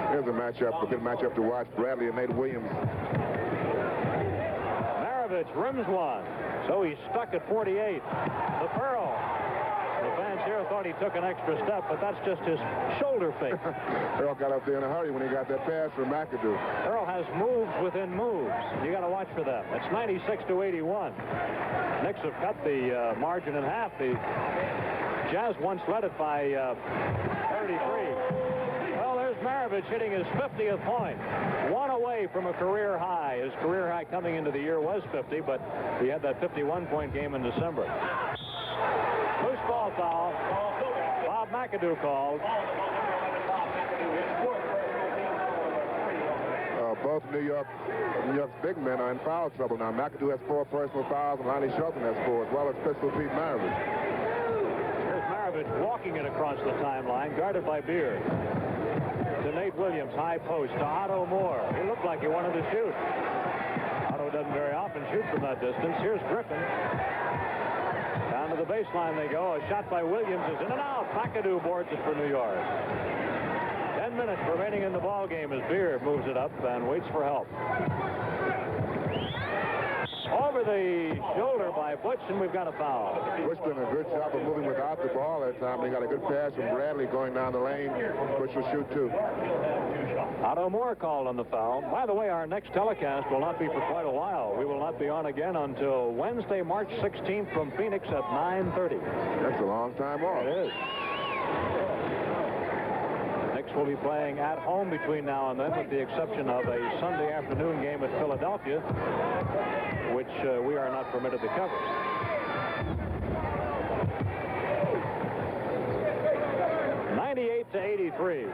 Speaker 2: Here's a matchup, a good matchup to watch. Bradley and Nate Williams.
Speaker 1: Maravich rims one, so he's stuck at 48. The Pearl. The fans here thought he took an extra step, but that's just his shoulder fake.
Speaker 2: Earl got up there in a hurry when he got that pass from McAdoo.
Speaker 1: Earl has moves within moves. You got to watch for that. It's 96-81. Knicks have cut the margin in half. The Jazz once led it by 33. Well, there's Maravich hitting his 50th point. One away from a career high. His career high coming into the year was 50, but he had that 51-point game in December. Loose ball foul. Bob McAdoo called.
Speaker 2: Both New York's big men are in foul trouble now. McAdoo has 4 personal fouls, and Lonnie Shelton has 4, as well as Pistol Pete Maravich.
Speaker 1: Here's Maravich walking it across the timeline, guarded by Beard. To Nate Williams, high post, to Otto Moore. He looked like he wanted to shoot. Otto doesn't very often shoot from that distance. Here's Griffin. Down to the baseline they go. A shot by Williams is in and out. McAdoo boards it for New York. 10 minutes remaining in the ball game as Beard moves it up and waits for help. Over the shoulder by Butch, and we've got a foul.
Speaker 2: Butch did a good job of moving without the ball that time. He got a good pass from Bradley going down the lane. Butch will shoot too.
Speaker 1: Otto Moore called on the foul. By the way, our next telecast will not be for quite a while. We will not be on again until Wednesday, March 16th from Phoenix at 9:30.
Speaker 2: That's a long time off.
Speaker 1: It is. Knicks will be playing at home between now and then, with the exception of a Sunday afternoon game at Philadelphia, which we are not permitted to cover. (98-83).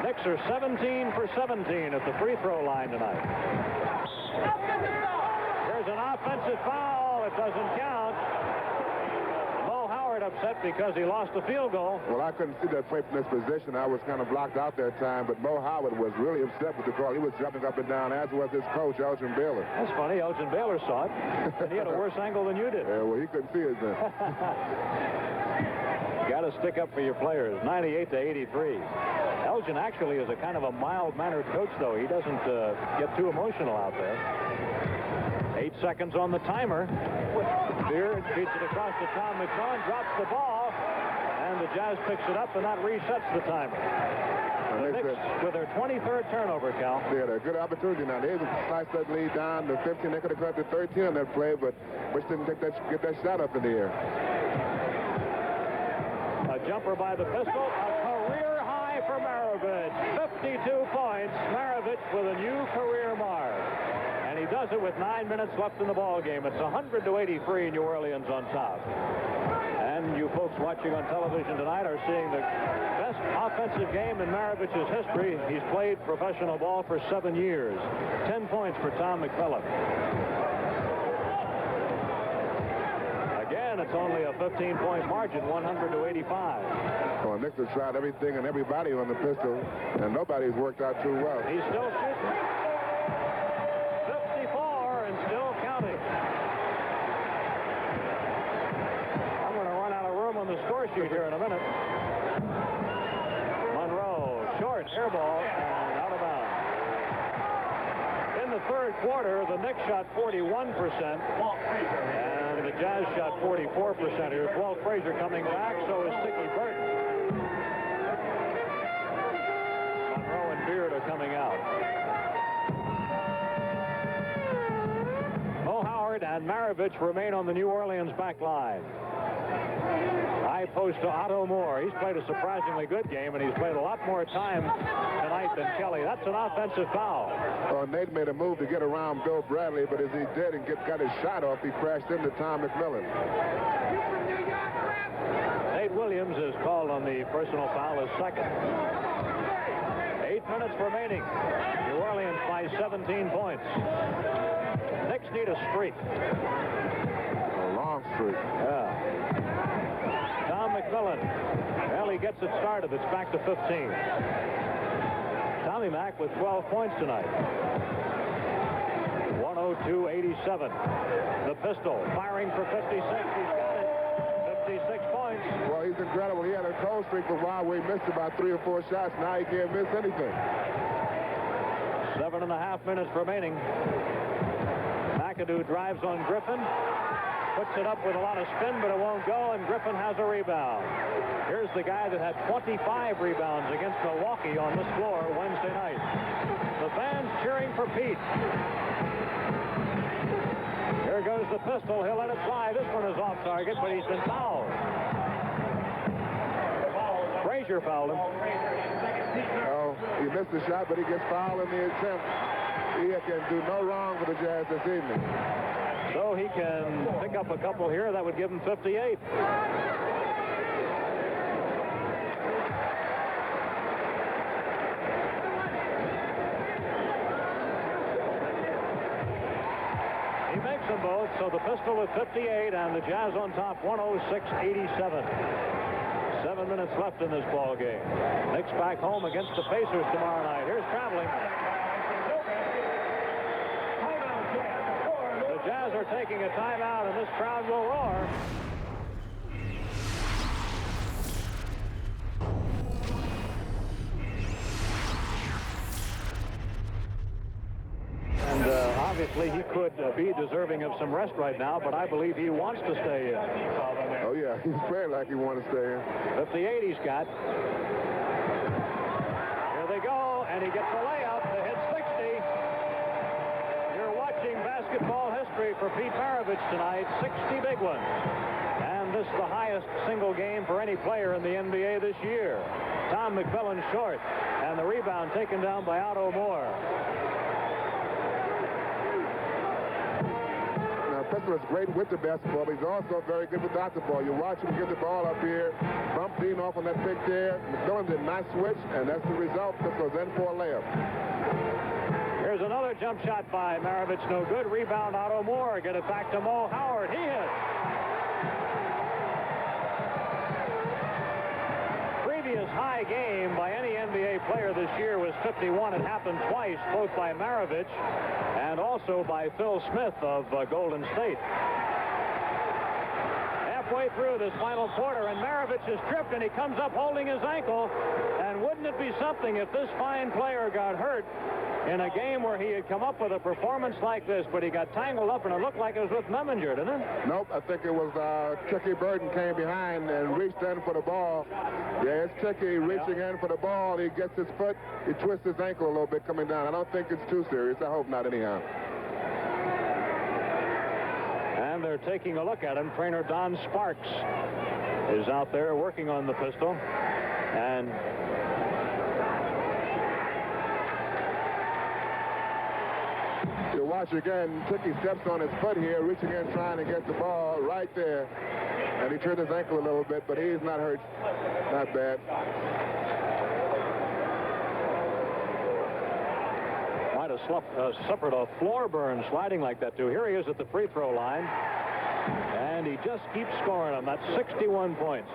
Speaker 1: Knicks are 17 for 17 at the free throw line tonight. There's an offensive foul. It doesn't count. Mo Howard, a upset because he lost the field goal.
Speaker 2: Well, I couldn't see that play from this position. I was kind of blocked out that time, but Mo Howard was really upset with the call. He was jumping up and down, as was his coach, Elgin Baylor.
Speaker 1: That's funny. Elgin Baylor saw it, and he had a worse angle than you did.
Speaker 2: Yeah, well, he couldn't see it then.
Speaker 1: Got to stick up for your players. 98-83. Elgin actually is a kind of a mild-mannered coach, though. He doesn't get too emotional out there. 8 seconds on the timer. Beard feeds it across to Tom McMillan, drops the ball, and the Jazz picks it up, and that resets the timer. The Knicks with their 23rd turnover, Cal.
Speaker 2: They had a good opportunity now. They sliced that lead down to 15. They could have cut to 13 on that play, but Bush didn't get that shot up in the air.
Speaker 1: A jumper by the pistol, a career high for Maravich. 52 points. Maravich with a new career mark. And he does it with 9 minutes left in the ball game. It's 100-83, New Orleans on top. And you folks watching on television tonight are seeing the best offensive game in Maravich's history. He's played professional ball for 7 years. 10 points for Tom McMillan. Again, it's only a 15-point margin, 100-85.
Speaker 2: Well, Knicks has tried everything and everybody on the pistol, and nobody's worked out too well.
Speaker 1: He's still shooting. 54 and still counting. I'm going to run out of room on the score sheet here in a minute. Monroe, short, air ball, and out of bounds. In the third quarter, the Knicks shot 41%, and the Jazz shot 44%. Here's Walt Frazier coming back, so is Sticky Burton. Monroe and Beard are coming out. Mo Howard and Maravich remain on the New Orleans back line. High post to Otto Moore. He's played a surprisingly good game, and he's played a lot more time tonight than Kelly. That's an offensive foul.
Speaker 2: Well, Nate made a move to get around Bill Bradley, but as he did and got his shot off, he crashed into Tom McMillan.
Speaker 1: Nate Williams is called on the personal foul as second. 8 minutes remaining. New Orleans by 17 points. Knicks need a streak.
Speaker 2: A long streak.
Speaker 1: Yeah. Tom McMillan. Well, he gets it started. It's back to 15. Tommy Mack with 12 points tonight. 102-87. The pistol firing for 56. He's got it. 56 points.
Speaker 2: Well, he's incredible. He had a cold streak for a while where he missed about 3 or 4 shots. Now he can't miss anything.
Speaker 1: 7.5 minutes remaining. McAdoo drives on Griffin. Puts it up with a lot of spin, but it won't go, and Griffin has a rebound. Here's the guy that had 25 rebounds against Milwaukee on this floor Wednesday night. The fans cheering for Pete. Here goes the pistol. He'll let it fly. This one is off target, but he's been fouled. Frazier fouled him.
Speaker 2: Oh, he missed the shot, but he gets fouled in the attempt. He can do no wrong for the Jazz this evening.
Speaker 1: So he can pick up a couple here. That would give him 58. He makes them both, so the pistol with 58 and the Jazz on top 106-87. 7 minutes left in this ball game. Knicks back home against the Pacers tomorrow night. Here's traveling. The Jazz are taking a timeout, and this crowd will roar. And obviously he could be deserving of some rest right now, but I believe he wants to stay in.
Speaker 2: Oh, yeah. He's playing like he wants to stay in.
Speaker 1: 58 he's got. Here they go, and he gets a layup to hit 60. You're watching basketball history for Pete Maravich tonight. 60 big ones. And this is the highest single game for any player in the NBA this year. Tom McMillan short, and the rebound taken down by Otto Moore.
Speaker 2: Pistol is great with the basketball, but he's also very good without the ball. You watch him get the ball up here, bump Dean off on that pick there. McMillan did a nice switch, and that's the result. Pistol is in for a layup.
Speaker 1: Here's another jump shot by Maravich. No good. Rebound, Otto Moore. Get it back to Mo Howard. He hits. previous high game by any NBA player this year was 51. It happened twice, both by Maravich and also by Phil Smith of Golden State. Halfway through this final quarter, and Maravich is tripped, and he comes up holding his ankle. And wouldn't it be something if this fine player got hurt in a game where he had come up with a performance like this, but he got tangled up, and it looked like it was with Meminger, didn't it?
Speaker 2: Nope, I think it was Tricky Burton came behind and reached in for the ball. Yeah, it's Tricky reaching in for the ball. He gets his foot, he twists his ankle a little bit coming down. I don't think it's too serious. I hope not anyhow.
Speaker 1: And they're taking a look at him. Trainer Don Sparks is out there working on the pistol. And
Speaker 2: you watch again, Tricky steps on his foot here, reaching in, trying to get the ball right there. And he turned his ankle a little bit, but he's not hurt. Not bad.
Speaker 1: Might have suffered a floor burn sliding like that, too. Here he is at the free throw line. And he just keeps scoring them. That's 61 points.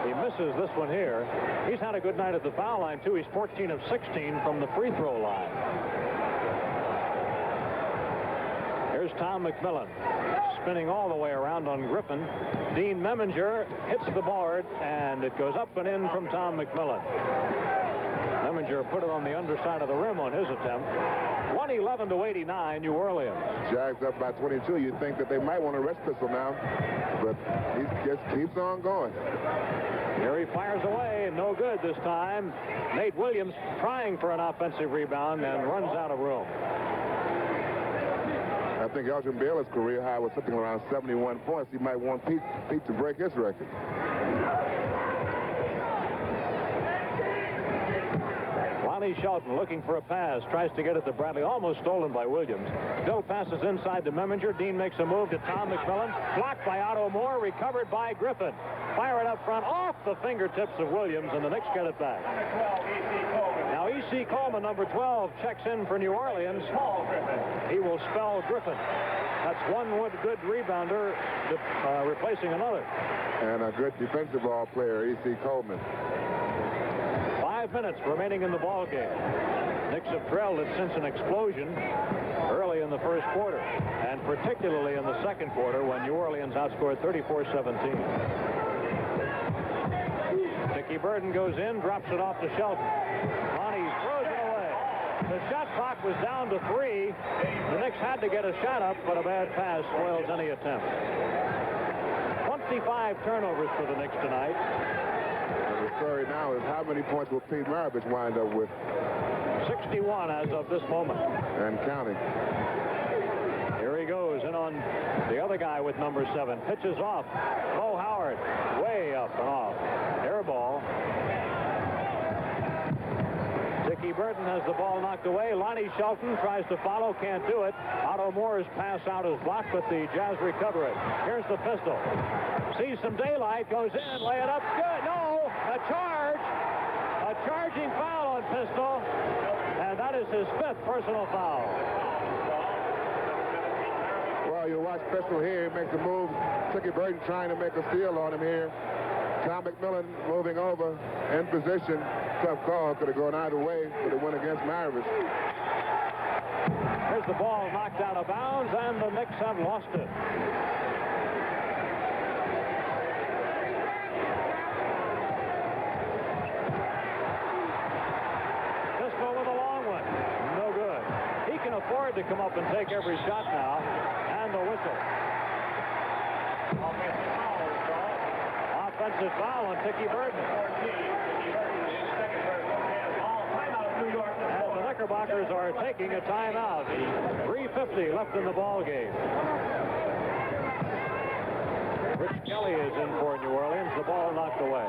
Speaker 1: He misses this one here. He's had a good night at the foul line, too. He's 14 of 16 from the free throw line. Here's Tom McMillan spinning all the way around on Griffin. Dean Meminger hits the board, and it goes up and in from Tom McMillan. Meminger put it on the underside of the rim on his attempt. 111-89, New Orleans.
Speaker 2: Jags up by 22. You'd think that they might want to rest pistol now, but he just keeps on going.
Speaker 1: Here he fires away, no good this time. Nate Williams trying for an offensive rebound and runs out of room.
Speaker 2: I think Elgin Baylor's career high was something around 71 points. He might want Pete to break his record.
Speaker 1: Lonnie Shelton looking for a pass, tries to get it to Bradley, almost stolen by Williams. Bill passes inside to Meminger. Dean makes a move to Tom McMillan. Blocked by Otto Moore, recovered by Griffin. Fire it up front off the fingertips of Williams, and the Knicks get it back. Now E.C. Coleman, number 12, checks in for New Orleans. He will spell Griffin. That's one good rebounder replacing another.
Speaker 2: And a good defensive ball player, E.C. Coleman.
Speaker 1: 5 minutes remaining in the ball game. Knicks have trailed it since an explosion early in the first quarter, and particularly in the second quarter when New Orleans outscored 34-17. Dickie Burden goes in, drops it off to Shelton. Lonnie throws it away. The shot clock was down to 3. The Knicks had to get a shot up, but a bad pass spoils any attempt. 25 turnovers for the Knicks tonight.
Speaker 2: The story now is how many points will Pete Maravich wind up with?
Speaker 1: 61 as of this moment.
Speaker 2: And counting.
Speaker 1: Here he goes in on the other guy with number 7. Pitches off. Mo Howard way up and off. Air ball. Dickie Burton has the ball knocked away. Lonnie Shelton tries to follow, can't do it. Otto Moore's pass out is blocked, but the Jazz recover it. Here's the pistol. Sees some daylight, goes in, lay it up. Good. No, a charge. A charging foul on Pistol, and that is his 5th personal foul.
Speaker 2: Well, you watch Pistol here. He makes a move. Dickie Burton trying to make a steal on him here. Tom McMillan moving over in position. Tough call. Could have gone either way, but it went against Maravich.
Speaker 1: Here's the ball knocked out of bounds, and the Knicks have lost it. Pistol with a long one. No good. He can afford to come up and take every shot now. And the whistle. Offensive foul on Dickie Burton. And the Knickerbockers are taking a timeout. 3:50 left in the ball game. Rich Kelly is in for New Orleans. The ball knocked away.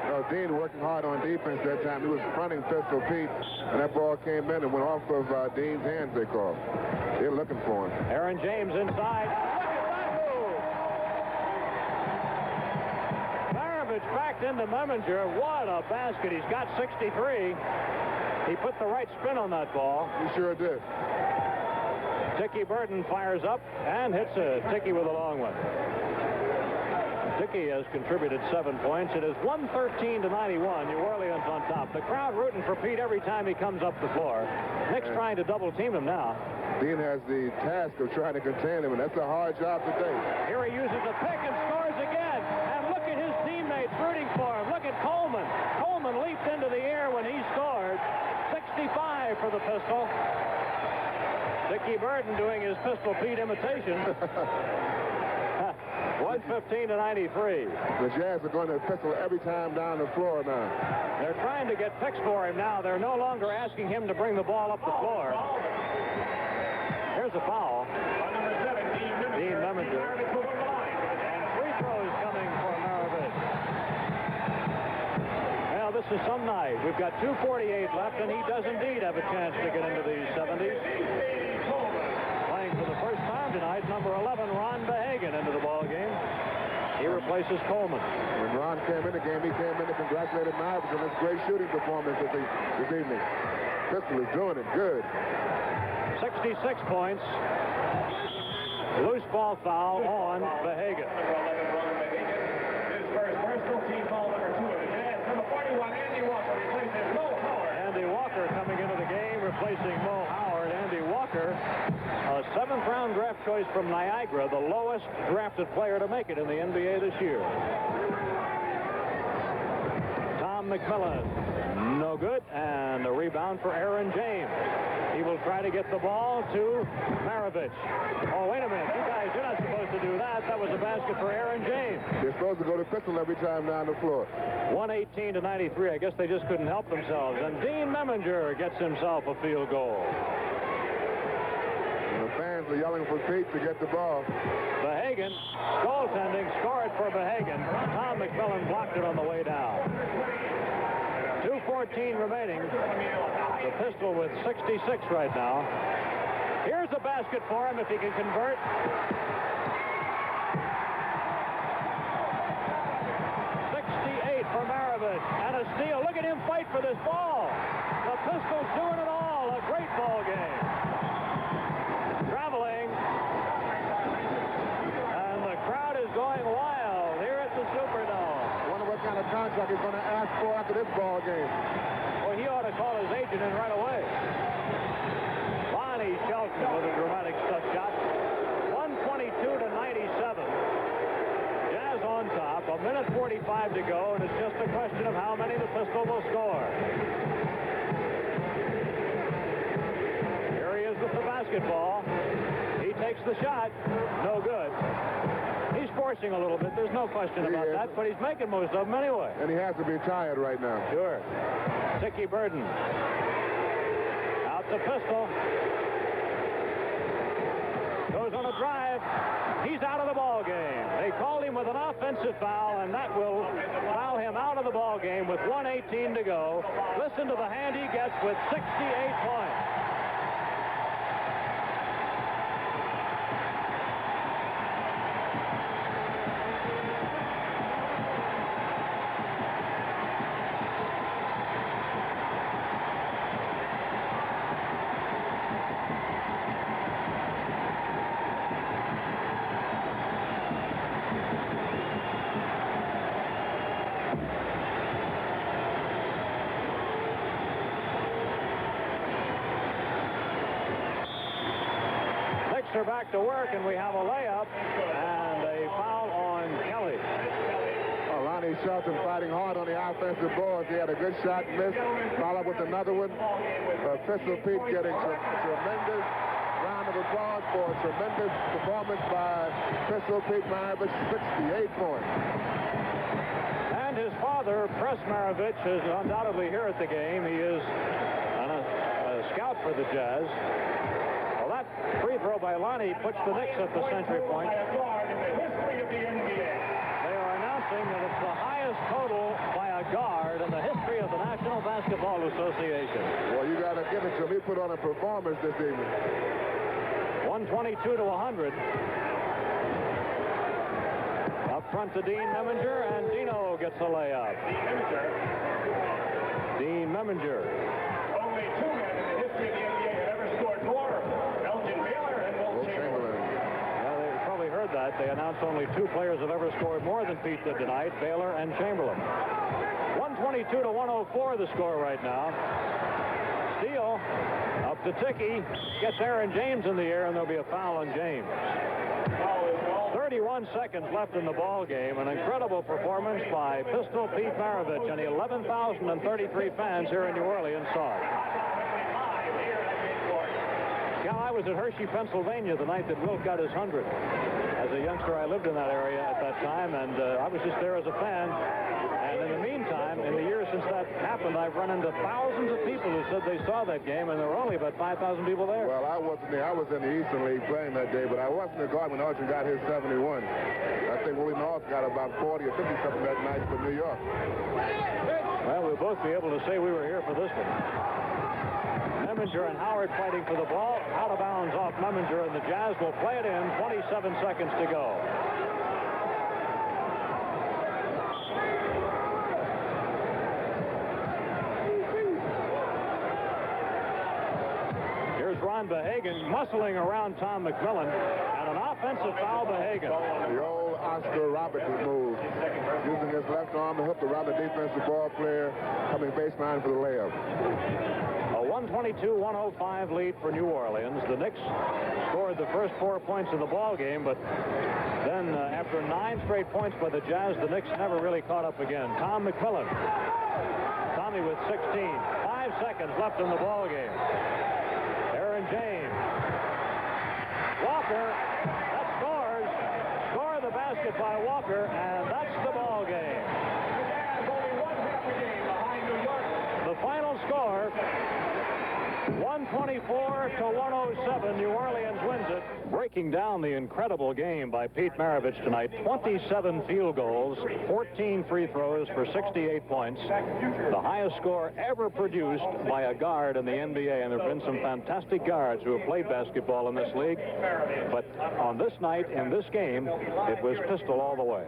Speaker 2: Well, Dean working hard on defense that time. He was fronting Pistol Pete, and that ball came in and went off of Dean's hands, they called. They're looking for him.
Speaker 1: Aaron James inside. Maravich backed into Meminger. What a basket. He's got 63. He put the right spin on that ball.
Speaker 2: He sure did.
Speaker 1: Dickie Burton fires up and hits a Dickie with a long one. Dickey has contributed 7 points. It is 113 to 91. New Orleans on top. The crowd rooting for Pete every time he comes up the floor. Knicks trying to double team him now.
Speaker 2: Dean has the task of trying to contain him, and that's a hard job today.
Speaker 1: Here he uses a pick and scores again. And look at his teammates rooting for him. Look at Coleman. Coleman leaped into the air when he scored. 65 for the Pistol. Dickey Burden doing his Pistol Pete imitation. 115 to 93.
Speaker 2: The Jazz are going to Pistol every time down the floor now.
Speaker 1: They're trying to get picks for him now. They're no longer asking him to bring the ball up the floor. Here's a foul. Dean Meminger. And free throws coming for Maravich. Well, this is some night. We've got 2:48 left, and he does indeed have a chance to get into the 70s. Playing for the first time tonight, number 11, Ron Behagen, into the ball game. He replaces Coleman.
Speaker 2: When Ron came in the game, he came in to congratulate Maravich on this great shooting performance this evening. Pistol is doing it good.
Speaker 1: 66 points. Loose ball foul on Behagen.
Speaker 3: His first personal team foul, number 2 of the Jazz. Number 41, Andy Walker replaces Mo Howard.
Speaker 1: Andy Walker coming into the game, replacing Mo Howard. Andy Walker, a 7th-round draft choice from Niagara, the lowest drafted player to make it in the NBA this year. Tom McMillan, no good, and the rebound for Aaron James. He will try to get the ball to Maravich. Oh, wait a minute. You guys, you're not supposed to do that. That was a basket for Aaron James.
Speaker 2: They're supposed to go to Pistol every time down the floor.
Speaker 1: 118 to 93. I guess they just couldn't help themselves. And Dean Meminger gets himself a field goal.
Speaker 2: And the fans are yelling for Pete to get the ball.
Speaker 1: Behagen, goaltending, scored for Behagen. Tom McMillan blocked it on the way down. 2:14 remaining. The Pistol with 66 right now. Here's a basket for him if he can convert. 68 for Maravich. And a steal. Look at him fight for this ball. The Pistol's doing it all. A great ball game. Traveling. And the crowd is going wild here at the Superdome.
Speaker 2: I wonder what kind of contract he's going to ask for after this ball game.
Speaker 1: Well, he ought to call his agent in right away. Bonnie Shelton with a dramatic shot. 122 to 97. Jazz on top. A minute 45 to go, and it's just a question of how many the Pistol will score. Here he is with the basketball. He takes the shot. No good. He's forcing a little bit. There's no question about that, but he's making most of them anyway.
Speaker 2: And he has to be tired right now.
Speaker 1: Sure. Dickey Burden. Out to Pistol. Goes on a drive. He's out of the ball game. They called him with an offensive foul, and that will foul him out of the ball game with 1:18 to go. Listen to the hand he gets with 68 points. Are back to work, and we have a layup and a foul on Kelly.
Speaker 2: Lonnie Shelton fighting hard on the offensive boards. He had a good shot, missed, followed with another one. Pistol Pete getting tremendous round of applause for a tremendous performance by Pistol Pete Maravich, 68 points.
Speaker 1: And his father, Press Maravich, is undoubtedly here at the game. He is a scout for the Jazz. Free throw by Lonnie puts the Knicks at the century point. They are announcing that it's the highest total by a guard in the history of the National Basketball Association.
Speaker 2: Well, you got to give it to him. He put on a performance this evening.
Speaker 1: 122 to 100. Up front to Dean Meminger, and Dino gets a layup. Dean Meminger.
Speaker 3: Only 2 men in the history of the NBA have ever scored more. Elgin Baylor and Will Chamberlain.
Speaker 1: Well, they probably heard that, they announced only 2 players have ever scored more than Pete did tonight, Baylor and Chamberlain. 122 to 104 the score right now. Steele up to Ticky, gets Aaron James in the air, and there'll be a foul on James. 31 seconds left in the ball game. An incredible performance by Pistol Pete Maravich, and 11,033 fans here in New Orleans saw it. Yeah, I was at Hershey, Pennsylvania the night that Wilt got his 100. As a youngster, I lived in that area at that time, and I was just there as a fan. And in the meantime, in the years since that happened, I've run into thousands of people who said they saw that game, and there were only about 5,000 people there.
Speaker 2: Well, I wasn't there. I was in the Eastern League playing that day, but I wasn't the guard when Archer got his 71. I think Willie North got about 40 or 50 something that night for New York.
Speaker 1: Well, we'll both be able to say we were here for this one. Meminger and Howard fighting for the ball. Out of bounds off Meminger, and the Jazz will play it in. 27 seconds to go. Here's Ron Behagen muscling around Tom McMillan, and an offensive foul. Behagen.
Speaker 2: The old Oscar Roberts move, using his left arm to hook around the defensive ball player, coming baseline for the layup.
Speaker 1: A 122-105 lead for New Orleans. The Knicks scored the first 4 points of the ball game, but then after 9 straight points by the Jazz, the Knicks never really caught up again. Tom McMillan. Tommy with 16. 5 seconds left in the ball game. Aaron James. Walker. That scores. Score the basket by Walker, and that's the ball game. The final score, 124 to 107. New Orleans wins it. Breaking down the incredible game by Pete Maravich tonight. 27 field goals, 14 free throws for 68 points. The highest score ever produced by a guard in the NBA, and there have been some fantastic guards who have played basketball in this league. But on this night, in this game, it was pistol all the way.